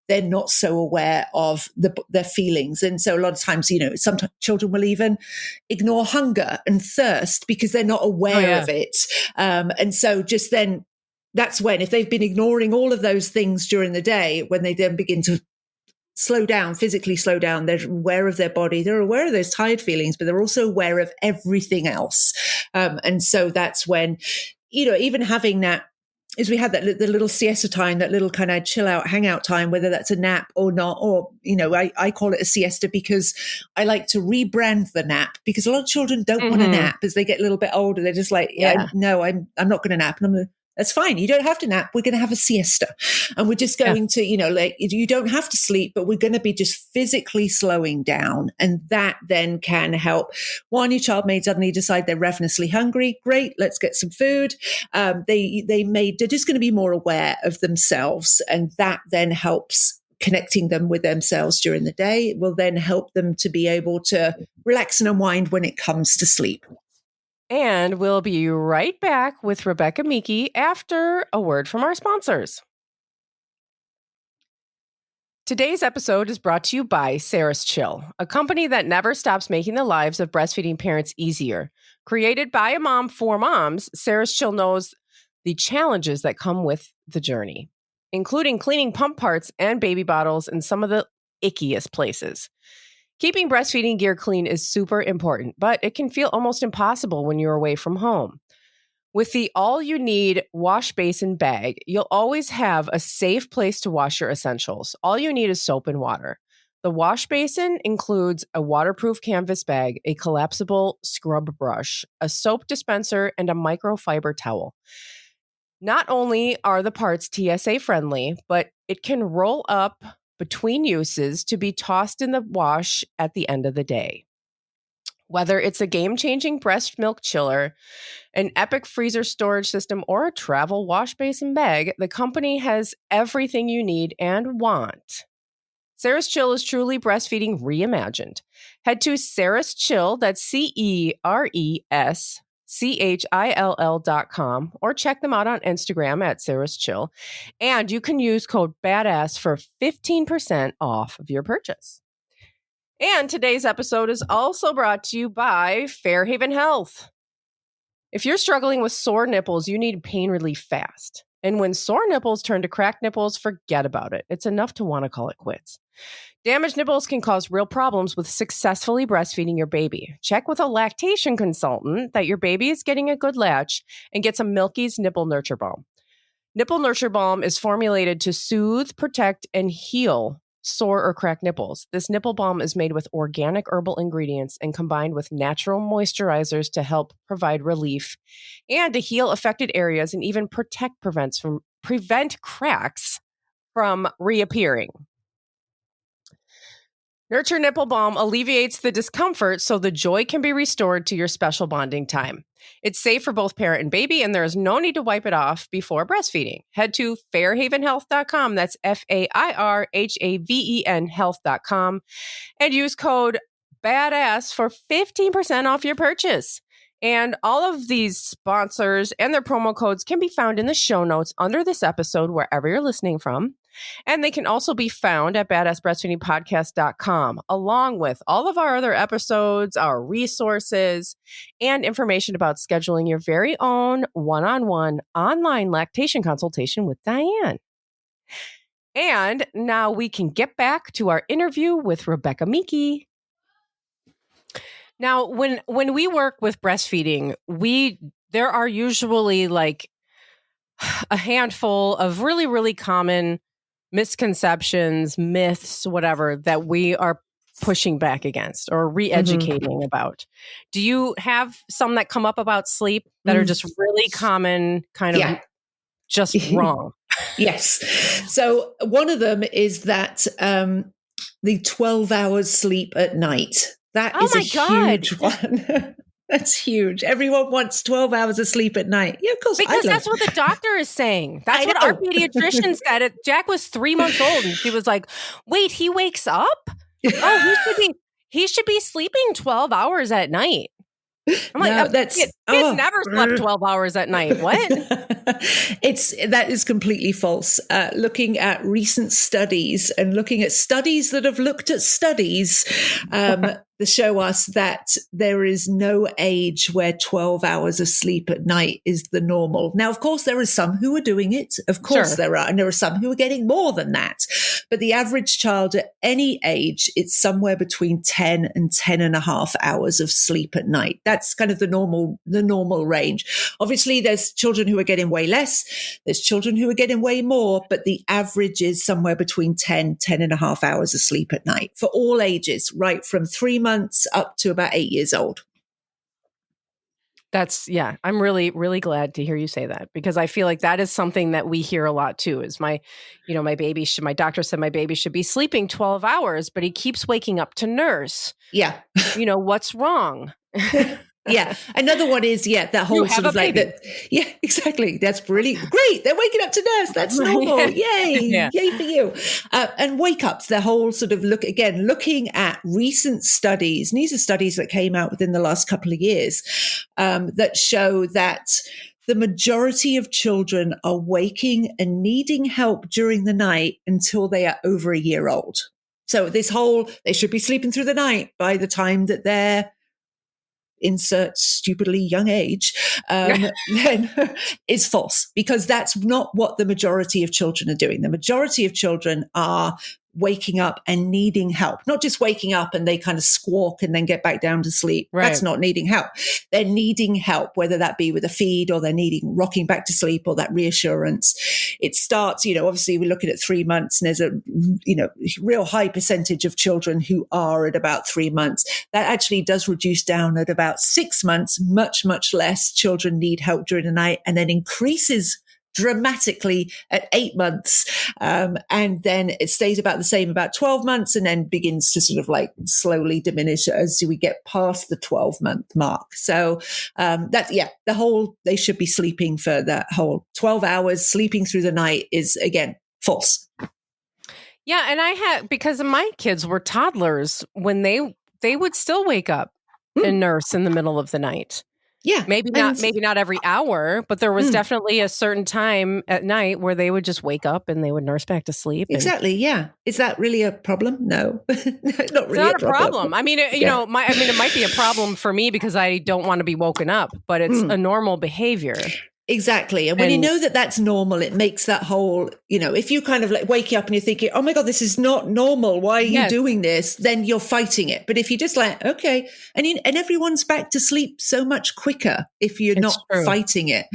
they're not so aware of their feelings. And so a lot of times, some children will even ignore hunger and thirst because they're not aware of it. And so just then, that's when, if they've been ignoring all of those things during the day, when they then begin to physically slow down, they're aware of their body, they're aware of those tired feelings, but they're also aware of everything else. And so that's when, even having that, is we had the little siesta time, that little kind of chill out, hang out time, whether that's a nap or not, or, I call it a siesta because I like to rebrand the nap, because a lot of children don't want to nap as they get a little bit older. They're just like, no, I'm not going to nap. And that's fine. You don't have to nap. We're going to have a siesta, and we're just going to, you don't have to sleep, but we're going to be just physically slowing down. And that then can help. One, your child may suddenly decide they're ravenously hungry. Great. Let's get some food. They're just going to be more aware of themselves. And that then helps connecting them with themselves during the day. It will then help them to be able to relax and unwind when it comes to sleep. And we'll be right back with Rebecca Michi after a word from our sponsors. Today's episode is brought to you by Sarah's Chill, a company that never stops making the lives of breastfeeding parents easier. Created by a mom for moms, Sarah's Chill knows the challenges that come with the journey, including cleaning pump parts and baby bottles in some of the ickiest places. Keeping breastfeeding gear clean is super important, but it can feel almost impossible when you're away from home. With the all-you-need wash basin bag, you'll always have a safe place to wash your essentials. All you need is soap and water. The wash basin includes a waterproof canvas bag, a collapsible scrub brush, a soap dispenser, and a microfiber towel. Not only are the parts TSA friendly, but it can roll up between uses to be tossed in the wash at the end of the day. Whether it's a game-changing breast milk chiller, an epic freezer storage system, or a travel wash basin bag, the company has everything you need and want. Sarah's Chill is truly breastfeeding reimagined. Head to Sarah's Chill, that's CERESCHILL.com, or check them out on Instagram at Sarah's Chill. And you can use code BADASS for 15% off of your purchase. And today's episode is also brought to you by Fairhaven Health. If you're struggling with sore nipples, you need pain relief fast. And when sore nipples turn to cracked nipples, forget about it. It's enough to want to call it quits. Damaged nipples can cause real problems with successfully breastfeeding your baby. Check with a lactation consultant that your baby is getting a good latch and get some Milky's Nipple Nurture Balm. Nipple Nurture Balm is formulated to soothe, protect, and heal sore or cracked nipples. This nipple balm is made with organic herbal ingredients and combined with natural moisturizers to help provide relief and to heal affected areas and even prevent cracks from reappearing. Nurture Nipple Balm alleviates the discomfort so the joy can be restored to your special bonding time. It's safe for both parent and baby, and there is no need to wipe it off before breastfeeding. Head to fairhavenhealth.com. That's FAIRHAVEN health.com and use code BADASS for 15% off your purchase. And all of these sponsors and their promo codes can be found in the show notes under this episode, wherever you're listening from. And they can also be found at badassbreastfeedingpodcast.com, along with all of our other episodes, our resources, and information about scheduling your very own one-on-one online lactation consultation with Dianne. And now we can get back to our interview with Rebecca Michi. Now, when we work with breastfeeding, there are usually like a handful of really, really common misconceptions, myths, whatever, that we are pushing back against or re-educating about. Do you have some that come up about sleep that are just really common, kind of just wrong? Yes. So one of them is that the 12 hours sleep at night. That is a huge one. That's huge. Everyone wants 12 hours of sleep at night. Yeah, of course. Because that's what the doctor is saying. That's what our pediatrician said. Jack was 3 months old and she was like, wait, he wakes up? Oh, he should be sleeping 12 hours at night. I'm like, kids never slept 12 hours at night. What? That is completely false. Looking at recent studies and looking at studies that have looked at studies that show us that there is no age where 12 hours of sleep at night is the normal. Now, of course, there are some who are doing it. Of course there are. And there are some who are getting more than that. But the average child at any age, it's somewhere between 10 and 10 and a half hours of sleep at night. That's kind of the normal range. Obviously, there's children who are getting way less. There's children who are getting way more. But the average is somewhere between 10 and a half hours of sleep at night for all ages, right from 3 months up to about 8 years old. I'm really, really glad to hear you say that, because I feel like that is something that we hear a lot too, is my doctor said my baby should be sleeping 12 hours, but he keeps waking up to nurse. Yeah. What's wrong? Yeah. Another one is, that whole sort of like that. Yeah, exactly. That's really great. They're waking up to nurse. That's normal. Yay. Yay for you. And wake ups, the whole sort of looking at recent studies. And these are studies that came out within the last couple of years that show that the majority of children are waking and needing help during the night until they are over a year old. So this whole, they should be sleeping through the night by the time that they're insert stupidly young age, then is false, because that's not what the majority of children are doing. The majority of children are waking up and needing help, not just waking up and they kind of squawk and then get back down to sleep. Right. That's not needing help. They're needing help, whether that be with a feed or they're needing rocking back to sleep or that reassurance. It starts, obviously we're looking at 3 months and there's a, real high percentage of children who are at about 3 months. That actually does reduce down at about 6 months, much, much less children need help during the night, and then increases dramatically at 8 months. And then it stays about the same about 12 months and then begins to sort of like slowly diminish as we get past the 12-month mark. So they should be sleeping for that whole 12 hours, sleeping through the night is, again, false. Yeah. And because my kids were toddlers, when they would still wake up and nurse in the middle of the night. Yeah. Maybe not every hour, but there was definitely a certain time at night where they would just wake up and they would nurse back to sleep. Exactly. Yeah. Is that really a problem? No, not really. It's not a problem. I mean, it might be a problem for me because I don't want to be woken up, but it's a normal behavior. Exactly. And when you know that that's normal, it makes that whole, if you kind of like wake up and you're thinking, oh my God, this is not normal. Why are you doing this? Then you're fighting it. But if you just like, okay, and everyone's back to sleep so much quicker if you're not fighting it.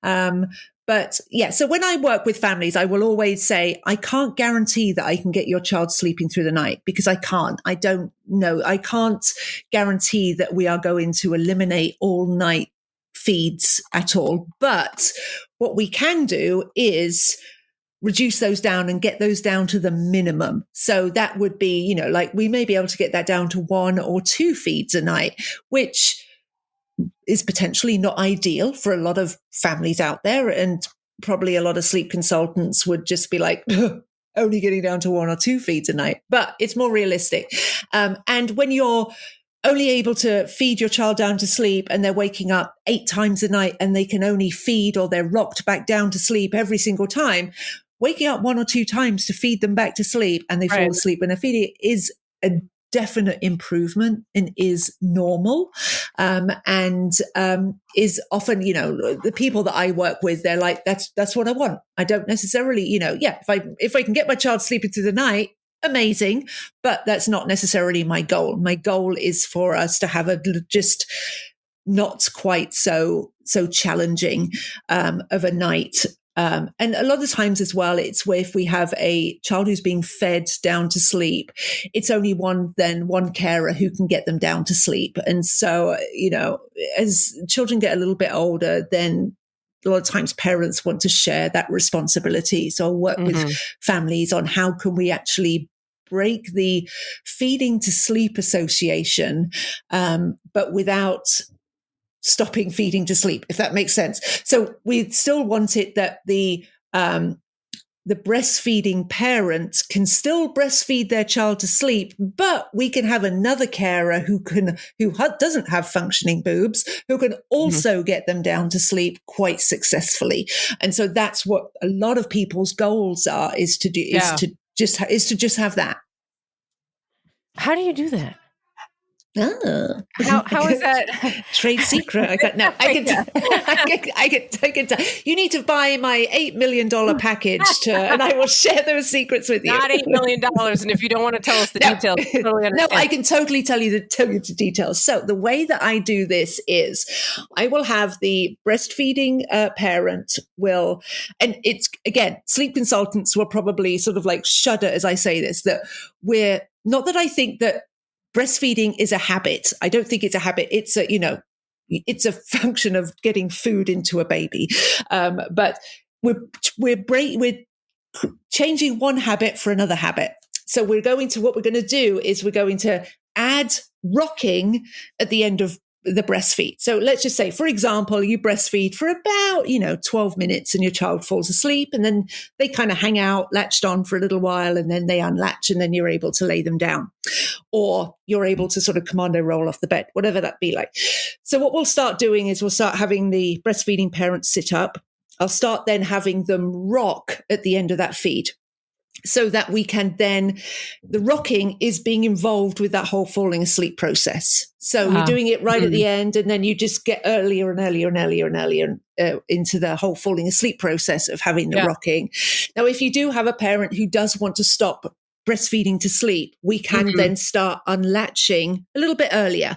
But yeah, so when I work with families, I will always say, I can't guarantee that I can get your child sleeping through the night, because I can't. I don't know. I can't guarantee that we are going to eliminate all night feeds at all. But what we can do is reduce those down and get those down to the minimum. So that would be, you know, like we may be able to get that down to 1 or 2 feeds a night, which is potentially not ideal for a lot of families out there. And probably a lot of sleep consultants would just be like, only getting down to 1 or 2 feeds a night, but it's more realistic. And when you're only able to feed your child down to sleep and they're waking up 8 times a night and they can only feed, or they're rocked back down to sleep every single time, waking up 1 or 2 times to feed them back to sleep and they fall asleep when they're feeding is a definite improvement and is normal. And is often, you know, the people that I work with, they're like, that's what I want. I don't necessarily, you know, if I can get my child sleeping through the night, amazing, but that's not necessarily my goal. My goal is for us to have a just not quite so challenging of a night. And a lot of times as well, it's where if we have a child who's being fed down to sleep, it's only one carer who can get them down to sleep. And so, you know, as children get a little bit older, then a lot of times parents want to share that responsibility. So I'll work with families on how can we actually break the feeding to sleep association, but without stopping feeding to sleep, if that makes sense. So we still want it that the breastfeeding parent can still breastfeed their child to sleep, but we can have another carer who doesn't have functioning boobs, who can also get them down to sleep quite successfully. And so that's what a lot of people's goals are, is to just have that. How do you do that? How is that trade secret? I can tell. You need to buy my $8 million package and I will share those secrets with you. Not $8 million, and if you don't want to tell us the details, totally understand. No, I can totally tell you the details. So the way that I do this is, I will have the breastfeeding parent will, and it's again, sleep consultants will probably sort of like shudder as I say this, that we're not that I think that breastfeeding is a habit. I don't think it's a habit. It's it's a function of getting food into a baby. But we're changing one habit for another habit. So what we're going to do is we're going to add rocking at the end of the breastfeed. So let's just say, for example, you breastfeed for about, 12 minutes and your child falls asleep, and then they kind of hang out latched on for a little while, and then they unlatch, and then you're able to lay them down, or you're able to sort of commando roll off the bed, whatever that be like. So what we'll start doing is we'll start having the breastfeeding parents sit up. I'll start then having them rock at the end of that feed, so that we can then, the rocking is being involved with that whole falling asleep process. So you're doing it right at the end, and then you just get earlier and earlier and earlier and earlier into the whole falling asleep process of having the rocking. Now, if you do have a parent who does want to stop breastfeeding to sleep, we can then start unlatching a little bit earlier.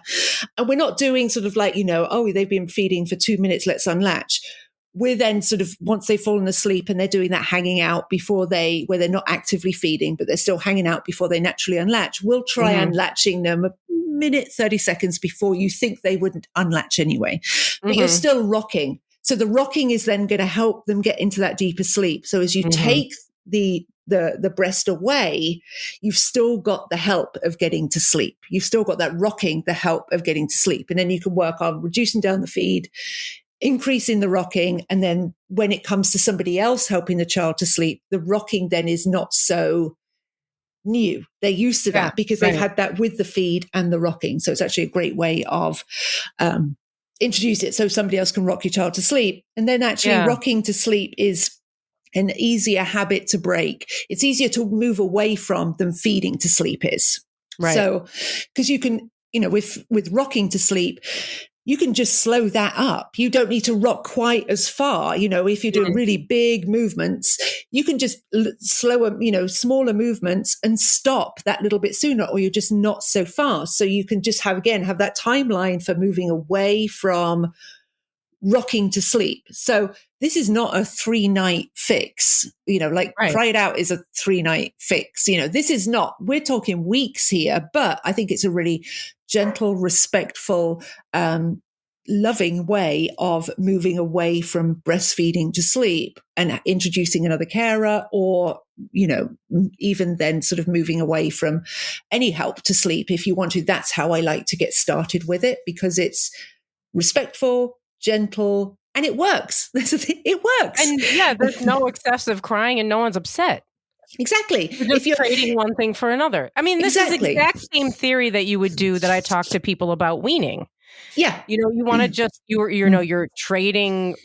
And we're not doing sort of like, they've been feeding for 2 minutes, let's unlatch. We're then sort of, once they've fallen asleep and they're doing that hanging out where they're not actively feeding, but they're still hanging out before they naturally unlatch, we'll try unlatching them a minute, 30 seconds before you think they wouldn't unlatch anyway. But you're still rocking. So the rocking is then going to help them get into that deeper sleep. So as you take the breast away, you've still got the help of getting to sleep. You've still got that rocking, the help of getting to sleep. And then you can work on reducing down the feed, increasing the rocking. And then when it comes to somebody else helping the child to sleep, the rocking then is not so new. They're used to that because they've had that with the feed and the rocking. So it's actually a great way of introduce it so somebody else can rock your child to sleep. And then actually rocking to sleep is an easier habit to break. It's easier to move away from than feeding to sleep is. Right. So, because you can, with rocking to sleep, you can just slow that up. You don't need to rock quite as far. If you're doing really big movements, you can just slower, smaller movements and stop that little bit sooner, or you're just not so fast. So you can just have that timeline for moving away from rocking to sleep. So this is not a 3-night fix, Cry It Out is a 3-night fix. This is not, we're talking weeks here, but I think it's a really gentle, respectful, loving way of moving away from breastfeeding to sleep and introducing another carer, or, even then sort of moving away from any help to sleep if you want to. That's how I like to get started with it, because it's respectful, gentle, and it works. That's the thing. It works. And there's no excessive crying and no one's upset. Exactly. If you're trading one thing for another. I mean, this is the exact same theory that you would do that I talk to people about weaning. Yeah. You want to just, you're trading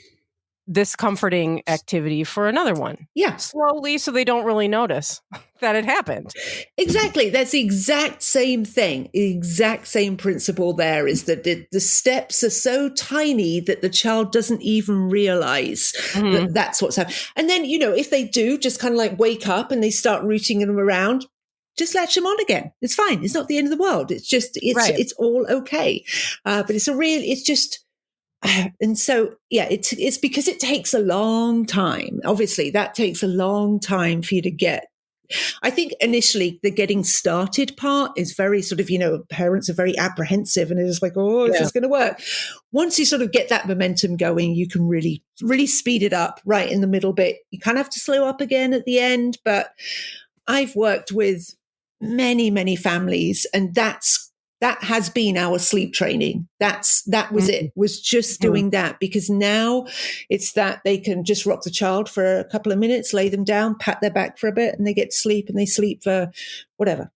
this comforting activity for another one. Yeah. Slowly, so they don't really notice that it happened. Exactly. That's the exact same thing. The exact same principle there is that the steps are so tiny that the child doesn't even realize that that's what's happening. And then, if they do just kind of like wake up and they start rooting them around, just latch them on again. It's fine. It's not the end of the world. It's just, it's all okay. But it's just, and so, it's because it takes a long time. Obviously, that takes a long time for you to get. I think initially the getting started part is very sort of, parents are very apprehensive and it's like, oh, is this going to work? Once you sort of get that momentum going, you can really, really speed it up right in the middle bit. You kind of have to slow up again at the end. But I've worked with many, many families, and that has been our sleep training. That was it, was just doing that, because now it's that they can just rock the child for a couple of minutes, lay them down, pat their back for a bit, and they get to sleep, and they sleep for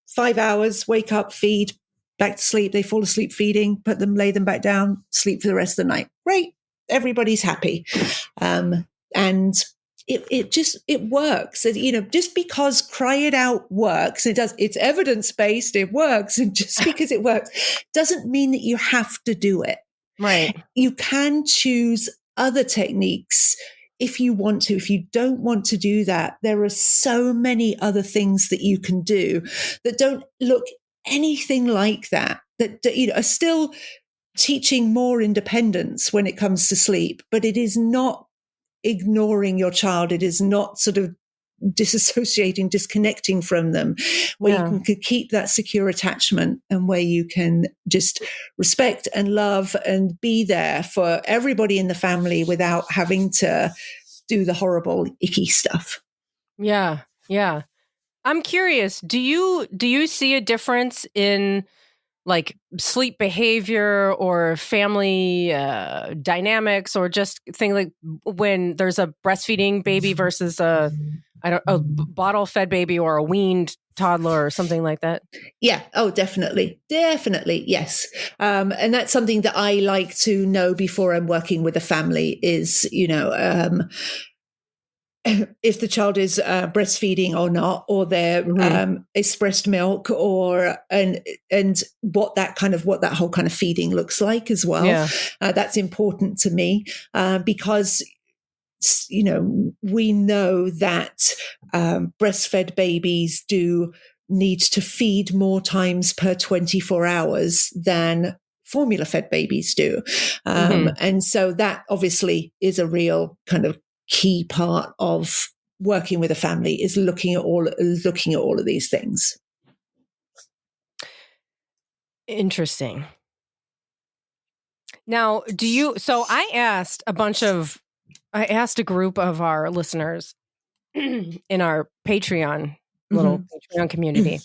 5 hours, wake up, feed, back to sleep. They fall asleep feeding, put them, lay them back down, sleep for the rest of the night. Great. Everybody's happy. And it works. Just because cry it out works, it's evidence-based, it works. And just because it works doesn't mean that you have to do it. Right. You can choose other techniques if you want to. If you don't want to do that, there are so many other things that you can do that don't look anything like that are still teaching more independence when it comes to sleep, but it is not ignoring your child. It is not sort of disassociating, disconnecting from them, where you can keep that secure attachment, and where you can just respect and love and be there for everybody in the family without having to do the horrible, icky stuff. Yeah. Yeah. I'm curious, do you see a difference in like sleep behavior or family dynamics, or just things like when there's a breastfeeding baby versus a bottle fed baby or a weaned toddler or something like that? Yeah. Oh, definitely. Definitely. Yes. And that's something that I like to know before I'm working with a family is, if the child is breastfeeding or not, or they're is breast milk, or and what that whole kind of feeding looks like as well. Yeah. That's important to me because we know that breastfed babies do need to feed more times per 24 hours than formula fed babies do, and so that obviously is a real kind of key part of working with a family, is looking at all of these things. Interesting. Now, so I asked a group of our listeners in our Patreon, little Patreon community.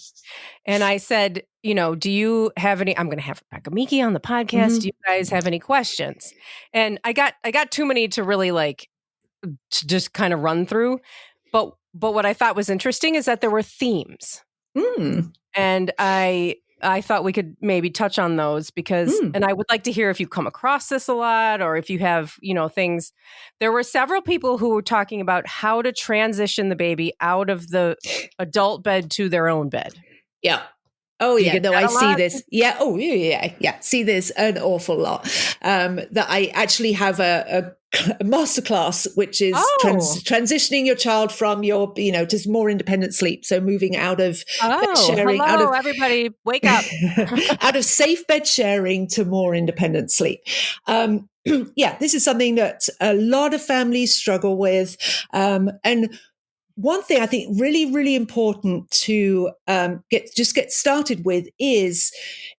And I said, do you have any, I'm going to have Rebecca Michi on the podcast. Do you guys have any questions? And I got too many to really to just kind of run through. But what I thought was interesting is that there were themes. And I thought we could maybe touch on those because, and I would like to hear if you come across this a lot, or if you have, things. There were several people who were talking about how to transition the baby out of the adult bed to their own bed. Yeah. Oh, yeah. No, I see this. Yeah. Oh, yeah. See this an awful lot. That I actually have a masterclass, which is transitioning your child from your, to more independent sleep. So moving out of bed sharing. Hello, everybody, wake up. Out of safe bed sharing to more independent sleep. This is something that a lot of families struggle with. And one thing I think really, really important to get started with is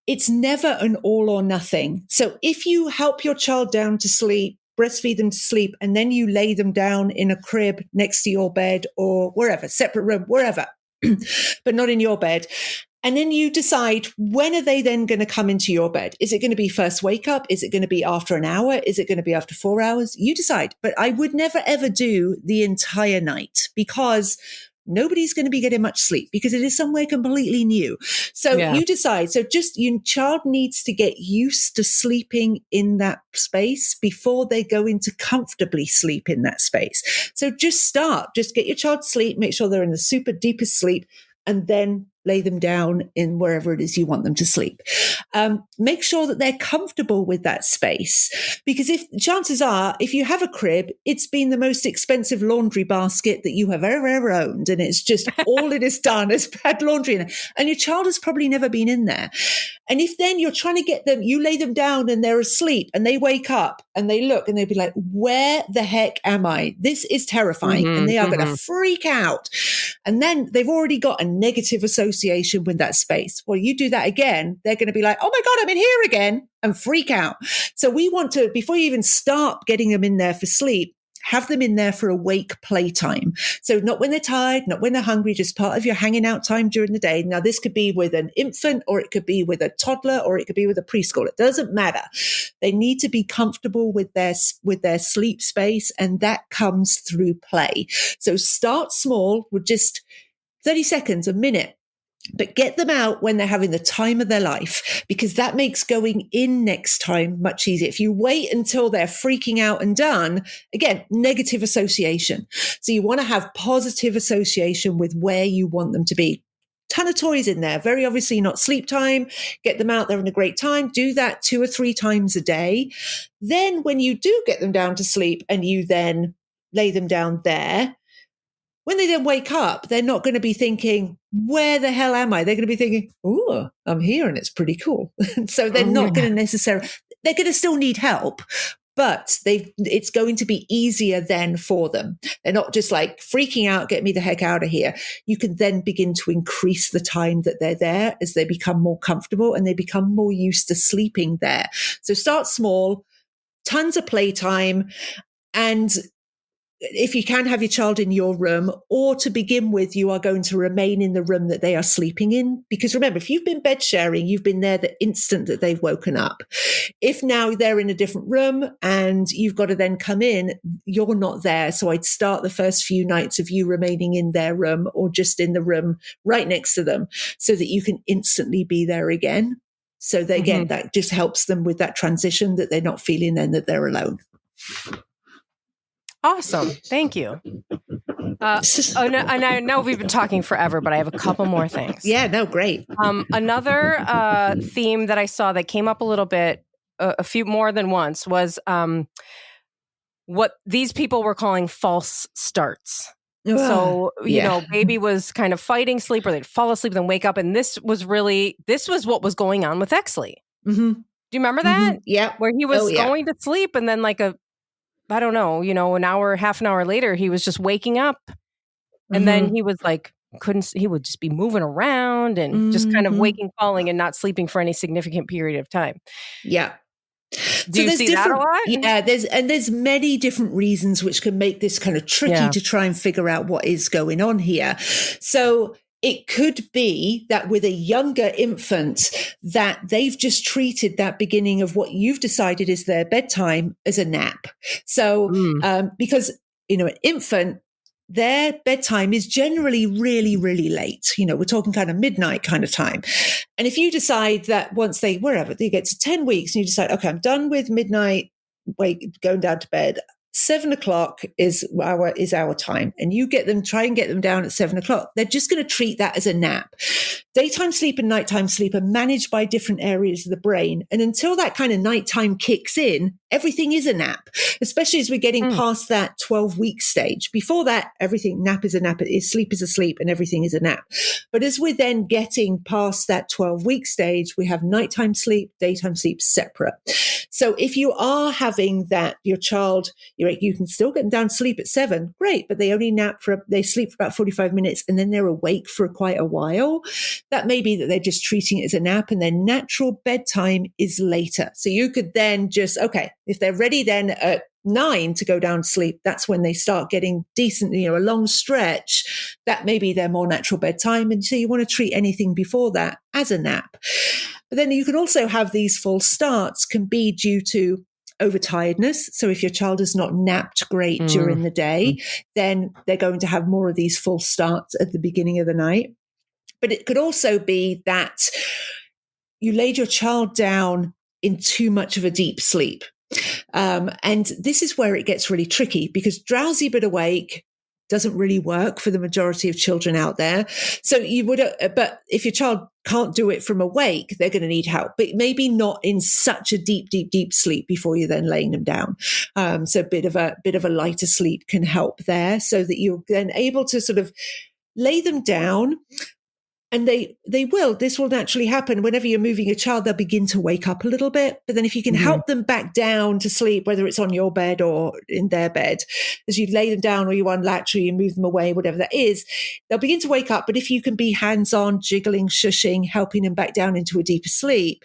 it's never an all or nothing. So if you help your child down to sleep, breastfeed them to sleep, and then you lay them down in a crib next to your bed or wherever, separate room, wherever, but not in your bed. And then you decide, when are they then going to come into your bed? Is it going to be first wake up? Is it going to be after an hour? Is it going to be after 4 hours? You decide. But I would never, ever do the entire night, because nobody's going to be getting much sleep, because it is somewhere completely new. So you decide. So your child needs to get used to sleeping in that space before they go into comfortably sleep in that space. So just get your child to sleep, make sure they're in the super deepest sleep, and then lay them down in wherever it is you want them to sleep. Make sure that they're comfortable with that space, because chances are, if you have a crib, it's been the most expensive laundry basket that you have ever owned. And it's just all it has done is had laundry in it. And your child has probably never been in there. And if then you're trying to get them, you lay them down and they're asleep and they wake up and they look and they'll be like, where the heck am I? This is terrifying. And they are going to freak out. And then they've already got a negative association with that space. Well, you do that again, they're going to be like, oh my God, I'm in here again, and freak out. So we want to, before you even start getting them in there for sleep, have them in there for awake playtime. So not when they're tired, not when they're hungry, just part of your hanging out time during the day. Now, this could be with an infant, or it could be with a toddler, or it could be with a preschool. It doesn't matter. They need to be comfortable with their sleep space, and that comes through play. So start small with just 30 seconds, a minute. But get them out when they're having the time of their life, because that makes going in next time much easier. If you wait until they're freaking out and done, again, negative association. So you want to have positive association with where you want them to be. Ton of toys in there. Very obviously not sleep time. Get them out there in a great time. Do that 2 or 3 times a day. Then when you do get them down to sleep and you then lay them down there, when they then wake up, they're not going to be thinking, where the hell am I? They're going to be thinking, oh, I'm here and it's pretty cool. So they're not going to necessarily, they're going to still need help, but it's going to be easier then for them. They're not just like freaking out, get me the heck out of here. You can then begin to increase the time that they're there as they become more comfortable and they become more used to sleeping there. So start small, tons of playtime, and if you can, have your child in your room, or to begin with, you are going to remain in the room that they are sleeping in. Because remember, if you've been bed sharing, you've been there the instant that they've woken up. If now they're in a different room and you've got to then come in, you're not there. So I'd start the first few nights of you remaining in their room or just in the room right next to them, so that you can instantly be there again. So that, again, that just helps them with that transition, that they're not feeling then that they're alone. Awesome. Thank you. And I know we've been talking forever, but I have a couple more things. Yeah, no, great. Another theme that I saw that came up a little bit, a few more than once, was what these people were calling false starts. So, you know, baby was kind of fighting sleep, or they'd fall asleep, then wake up. And this was what was going on with Exley. Do you remember that? Yeah. Where he was going to sleep, and then like an hour, half an hour later, he was just waking up. And then he was like, he would just be moving around and just kind of waking, falling, and not sleeping for any significant period of time. Yeah. Do you see that a lot? Yeah, there's many different reasons which can make this kind of tricky to try and figure out what is going on here. So it could be that with a younger infant, that they've just treated that beginning of what you've decided is their bedtime as a nap. So because, an infant, their bedtime is generally really, really late. We're talking kind of midnight kind of time. And if you decide that once they get to 10 weeks and you decide, okay, I'm done with midnight, going down to bed, 7 o'clock is our time, and you try and get them down at 7 o'clock. They're just going to treat that as a nap. Daytime sleep and nighttime sleep are managed by different areas of the brain. And until that kind of nighttime kicks in, everything is a nap, especially as we're getting past that 12-week stage. Before that, everything, nap is a nap, sleep is a sleep, and everything is a nap. But as we're then getting past that 12-week stage, we have nighttime sleep, daytime sleep separate. So if you are having that, your child, you can still get them down to sleep at 7, great, but they only they sleep for about 45 minutes and then they're awake for quite a while. That may be that they're just treating it as a nap and their natural bedtime is later. So you could then just, okay, if they're ready then at 9 to go down to sleep, that's when they start getting decent, a long stretch. That may be their more natural bedtime. And so you want to treat anything before that as a nap. But then you can also have these false starts can be due to overtiredness. So if your child is not napped great during the day, then they're going to have more of these false starts at the beginning of the night. But it could also be that you laid your child down in too much of a deep sleep. And this is where it gets really tricky because drowsy but awake doesn't really work for the majority of children out there. So but if your child can't do it from awake, they're going to need help, but maybe not in such a deep sleep before you're then laying them down. So a bit of a lighter sleep can help there so that you're then able to sort of lay them down. And this will naturally happen. Whenever you're moving a child, they'll begin to wake up a little bit. But then if you can help them back down to sleep, whether it's on your bed or in their bed, as you lay them down or you unlatch or you move them away, whatever that is, they'll begin to wake up. But if you can be hands-on, jiggling, shushing, helping them back down into a deeper sleep,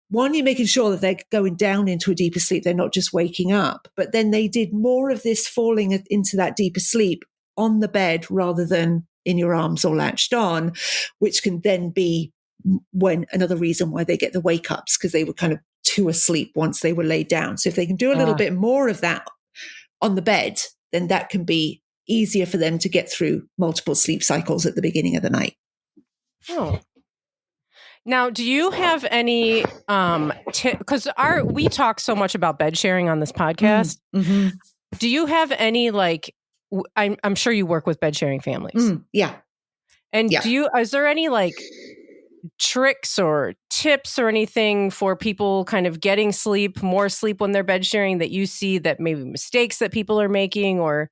one, you're making sure that they're going down into a deeper sleep. They're not just waking up. But then they did more of this falling into that deeper sleep on the bed rather than in your arms or latched on, which can then be another reason why they get the wake ups because they were kind of too asleep once they were laid down. So if they can do a little bit more of that on the bed, then that can be easier for them to get through multiple sleep cycles at the beginning of the night. Oh. Now, do you have any because we talk so much about bed sharing on this podcast. Mm-hmm. Do you have any I'm sure you work with bed sharing families. Yeah. And is there any tricks or tips or anything for people kind of getting more sleep when they're bed sharing that you see that maybe mistakes that people are making or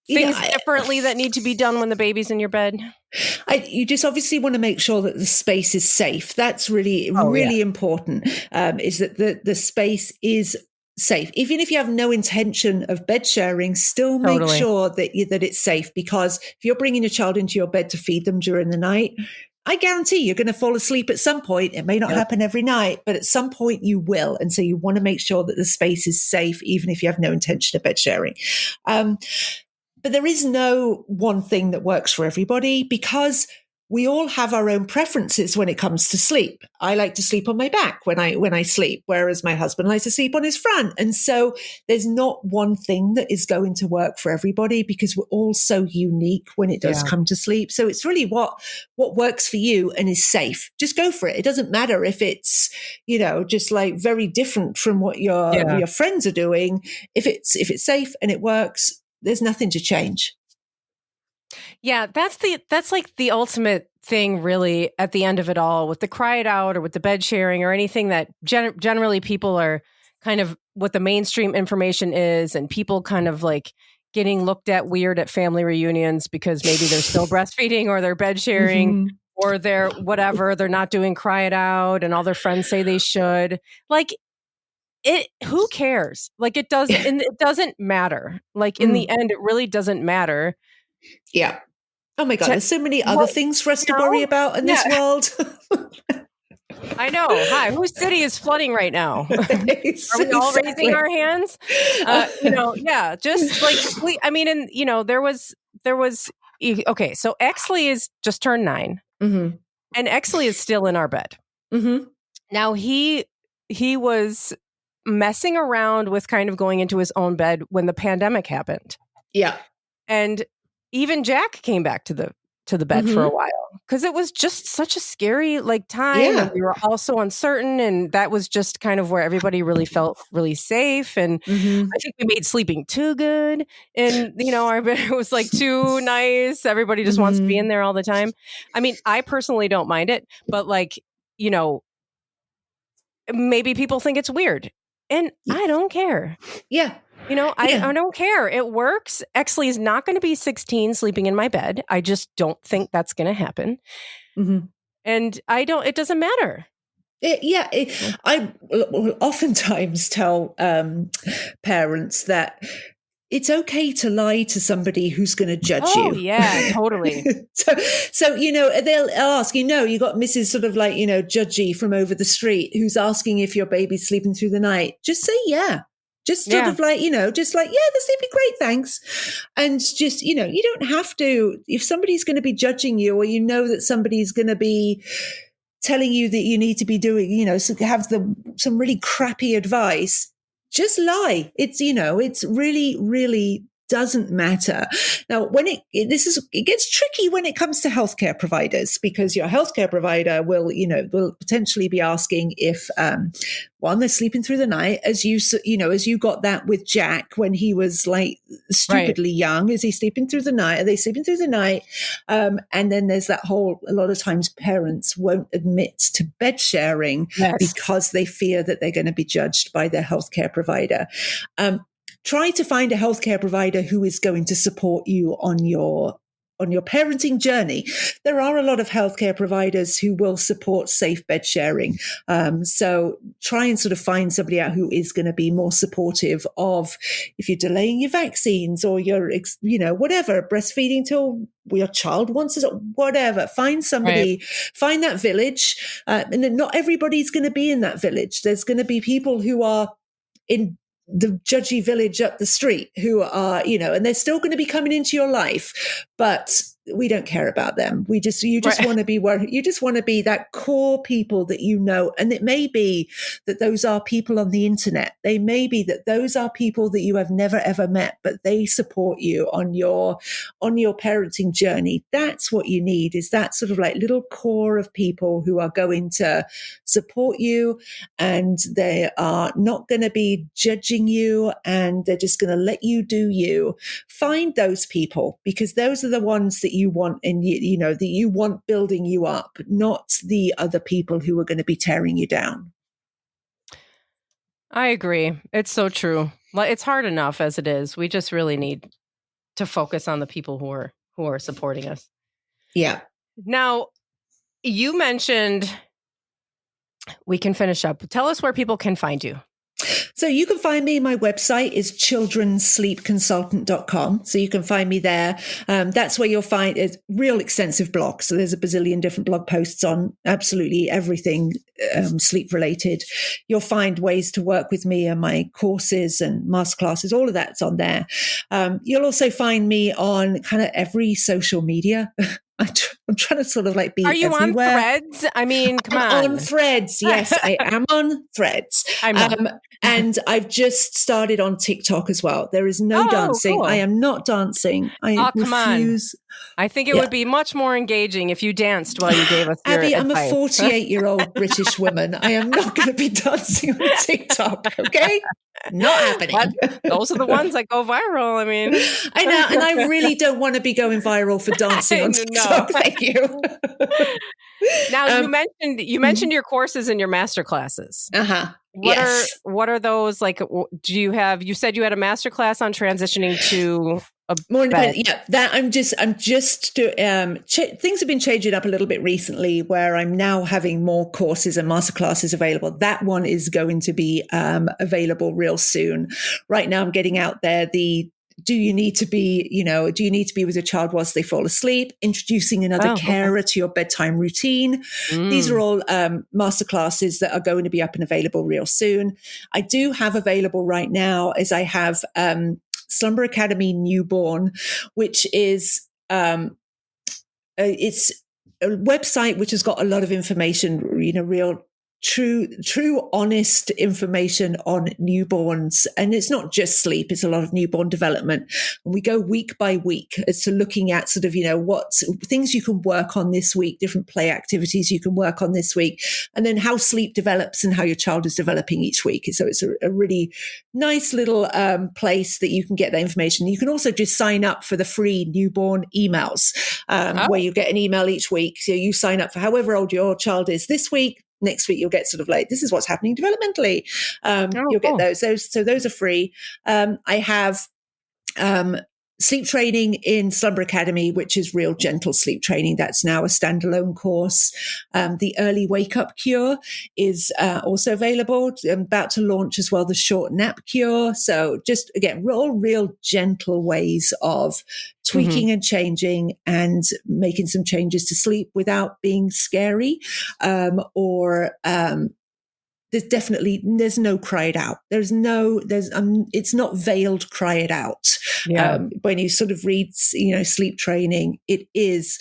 things differently that need to be done when the baby's in your bed? You just obviously want to make sure that the space is safe. That's really important, is that the space is safe. Even if you have no intention of bed sharing, still make sure that it's safe, because if you're bringing your child into your bed to feed them during the night, I guarantee you're going to fall asleep at some point. It may not happen every night, but at some point you will. And so you want to make sure that the space is safe, even if you have no intention of bed sharing. But there is no one thing that works for everybody, because we all have our own preferences when it comes to sleep. I like to sleep on my back when I sleep, whereas my husband likes to sleep on his front. And so there's not one thing that is going to work for everybody, because we're all so unique when it does come to sleep. So it's really what works for you and is safe. Just go for it. It doesn't matter if it's, just very different from what your friends are doing. If it's safe and it works, there's nothing to change. Yeah, that's the ultimate thing, really, at the end of it all, with the cry it out or with the bed sharing or anything that generally people are kind of what the mainstream information is, and people kind of getting looked at weird at family reunions because maybe they're still breastfeeding or they're bed sharing or they're they're not doing cry it out and all their friends say they should. Who cares? It doesn't matter. In the end, it really doesn't matter. Yeah. Oh my God, there's so many other things for us to worry about in this world. I know. Hi, whose city is flooding right now? Are we all raising our hands? There was okay, so Exley is just turned 9. Mm-hmm. And Exley is still in our bed. Mm-hmm. Now he was messing around with kind of going into his own bed when the pandemic happened. Yeah. And even Jack came back to the bed for a while, because it was just such a scary time. Yeah. And we were all so uncertain, and that was just kind of where everybody really felt really safe. And I think we made sleeping too good, and our bed was too nice. Everybody just wants to be in there all the time. I mean, I personally don't mind it, but maybe people think it's weird, and I don't care. Yeah. I don't care. It works. Exley is not going to be 16 sleeping in my bed. I just don't think that's going to happen. Mm-hmm. And it doesn't matter. I will oftentimes tell parents that it's okay to lie to somebody who's going to judge you. Oh, yeah, totally. so, they'll ask, you got Mrs. sort of like, judgy from over the street who's asking if your baby's sleeping through the night. Just say, yeah. Just sort of like, just like, yeah, they're sleeping great, thanks. And just, you don't have to, if somebody's going to be judging you or that somebody's going to be telling you that you need to be doing, have some really crappy advice, just lie. It's really, really doesn't matter. Now, when it gets tricky when it comes to healthcare providers, because your healthcare provider will potentially be asking if, one, they're sleeping through the night, as you got that with Jack when he was like stupidly young. Is he sleeping through the night? Are they sleeping through the night? And then there's that whole, a lot of times parents won't admit to bed sharing because they fear that they're going to be judged by their healthcare provider. Try to find a healthcare provider who is going to support you on your parenting journey. There are a lot of healthcare providers who will support safe bed sharing. So try and sort of find somebody out who is going to be more supportive of if you're delaying your vaccines or you're, whatever, breastfeeding till your child wants it, whatever. Find somebody, find that village. And then not everybody's going to be in that village. There's going to be people who are in the judgy village up the street who are, and they're still going to be coming into your life, but we don't care about them. You just want to be where you just want to be that core people that and it may be that those are people on the internet. They may be that those are people that you have never ever met, but they support you on your parenting journey. That's what you need, is that sort of like little core of people who are going to support you, and they are not going to be judging you, and they're just going to let you do you. Find those people, because those are the ones that you want, and that you want building you up, not the other people who are going to be tearing you down. I agree. It's so true. It's hard enough as it is. We just really need to focus on the people who are supporting us. Yeah. Now, you mentioned, we can finish up. Tell us where people can find you. So you can find me. My website is childrensleepconsultant.com. So you can find me there. That's where you'll find a real extensive blog. So there's a bazillion different blog posts on absolutely everything sleep related. You'll find ways to work with me and my courses and masterclasses. All of that's on there. You'll also find me on kind of every social media. I'm trying to sort of like be everywhere. Are you on Threads? I mean, come on. On Threads. Yes, I am on Threads. And I've just started on TikTok as well. There is no dancing. Cool. I am not dancing. I refuse. I think it would be much more engaging if you danced while you gave us your Abby, advice. I'm a 48-year-old British woman. I am not going to be dancing on TikTok, okay? Not happening. Those are the ones that go viral. I mean, I know, and I really don't want to be going viral for dancing on TikTok. Thank you. Now, you mentioned your courses and your master classes. Uh-huh. What are those like? You said you had a master class on transitioning to a more independent. Yeah, that I'm just things have been changing up a little bit recently, where I'm now having more courses and master classes available. That one is going to be available real soon. Right now, I'm getting out there do you need to be with your child whilst they fall asleep? Introducing another carer to your bedtime routine. These are all masterclasses that are going to be up and available real soon. I do have available right now, as I have Slumber Academy Newborn, which is it's a website which has got a lot of information, real true, honest information on newborns. And it's not just sleep, it's a lot of newborn development. And we go week by week as to looking at sort of, what things you can work on this week, different play activities you can work on this week, and then how sleep develops and how your child is developing each week. So it's a really nice little place that you can get that information. You can also just sign up for the free newborn emails, where you get an email each week. So you sign up for however old your child is this week. next week you'll get sort of like, this is what's happening developmentally. You'll get those. So those are free. I have sleep training in Slumber Academy, which is real gentle sleep training. That's now a standalone course. The Early Wake Up Cure is also available. I'm about to launch as well the Short Nap Cure. So just, again, all real gentle ways of tweaking and changing and making some changes to sleep without being scary, there's no cry it out. It's not veiled cry it out. Yeah. When you sort of read, sleep training, it is,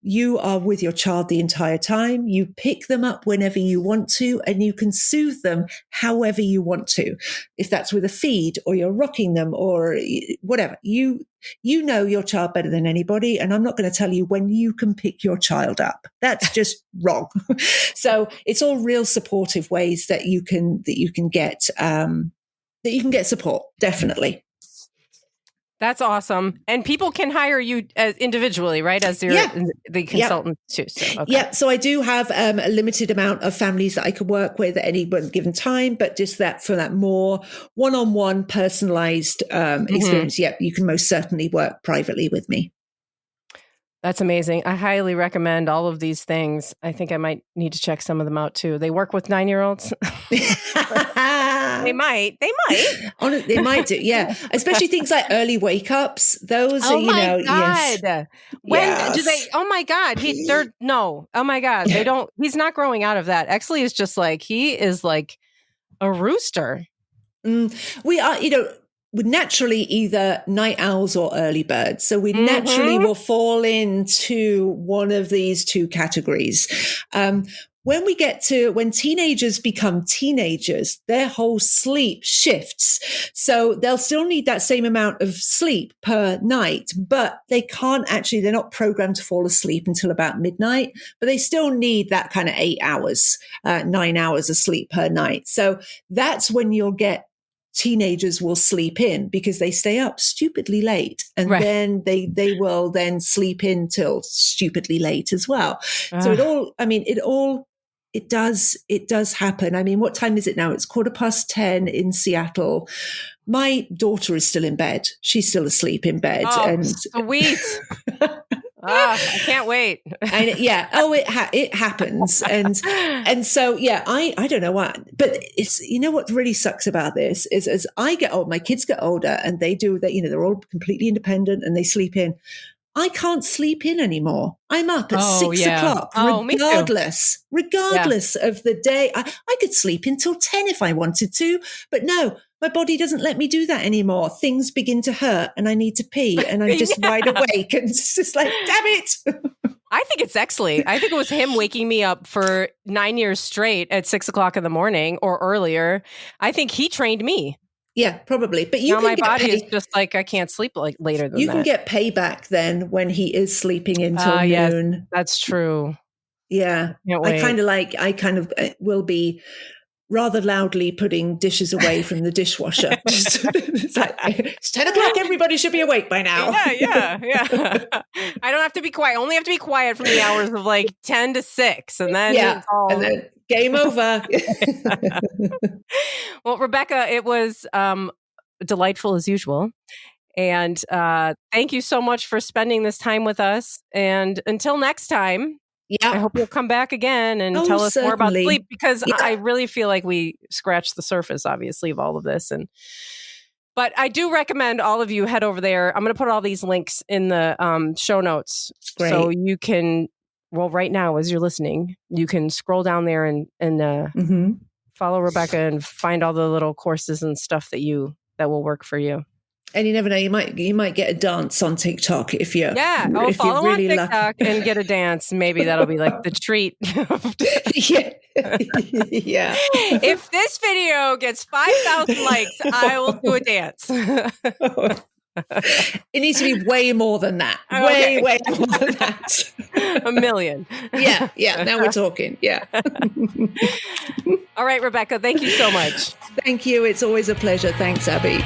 you are with your child the entire time. You pick them up whenever you want to, and you can soothe them however you want to. If that's with a feed or you're rocking them or whatever, you know your child better than anybody. And I'm not going to tell you when you can pick your child up. That's just wrong. So it's all real supportive ways that you can get support. Definitely. That's awesome. And people can hire you individually, right? As the consultant too. So, okay. Yeah. So I do have a limited amount of families that I can work with at any one given time, but just that for that more one-on-one personalized experience. Yeah, you can most certainly work privately with me. That's amazing. I highly recommend all of these things. I think I might need to check some of them out too. They work with 9-year-olds. They might. Honestly, they might do. Yeah. Especially things like early wake ups. Those are, God. Yes. When do they, oh my God. Oh my God. They don't, he's not growing out of that. Exley is just like, he is like a rooster. We are, we're naturally either night owls or early birds. So we naturally will fall into one of these two categories. When teenagers become teenagers, their whole sleep shifts. So they'll still need that same amount of sleep per night, but they're not programmed to fall asleep until about midnight, but they still need that kind of 8 hours, 9 hours of sleep per night. So that's when you'll get teenagers will sleep in because they stay up stupidly late, and then they will then sleep in till stupidly late as well. So it does happen. I mean, what time is it now? It's 10:15 in Seattle. My daughter is still in bed. She's still asleep in bed. Oh, and sweet. I can't wait. And it happens. And so, I don't know what, but it's, what really sucks about this is as I get old, my kids get older and they do that, they're all completely independent and they sleep in. I can't sleep in anymore. I'm up at 6 o'clock, regardless of the day. I could sleep until 10 if I wanted to, but no, my body doesn't let me do that anymore. Things begin to hurt and I need to pee and I'm just wide awake and it's just like, damn it. I think it's Exley. I think it was him waking me up for 9 years straight at 6 o'clock in the morning or earlier. I think he trained me. Yeah, probably. But my body is just like, I can't sleep like later than that. You can get payback then when he is sleeping until noon. Yes, that's true. Yeah. I kind of will be rather loudly putting dishes away from the dishwasher. It's 10 o'clock. Everybody should be awake by now. Yeah. I don't have to be quiet. I only have to be quiet from the hours of like 10 to 6. And then and then game over. Well, Rebecca, it was delightful as usual. And thank you so much for spending this time with us. And until next time, I hope you'll come back again and tell us more about sleep, because I really feel like we scratched the surface, obviously, of all of this. But I do recommend all of you head over there. I'm going to put all these links in the show notes. Great. So you can, right now, as you're listening, you can scroll down there and follow Rebecca and find all the little courses and stuff that will work for you. And you never know, you might get a dance on TikTok if you're follow you're really on TikTok and get a dance. Maybe that'll be like the treat. Yeah. If this video gets 5,000 likes, I will do a dance. It needs to be way more than that. Way more than that. 1 million. Yeah. Now we're talking. Yeah. All right, Rebecca, thank you so much. Thank you. It's always a pleasure. Thanks, Abby.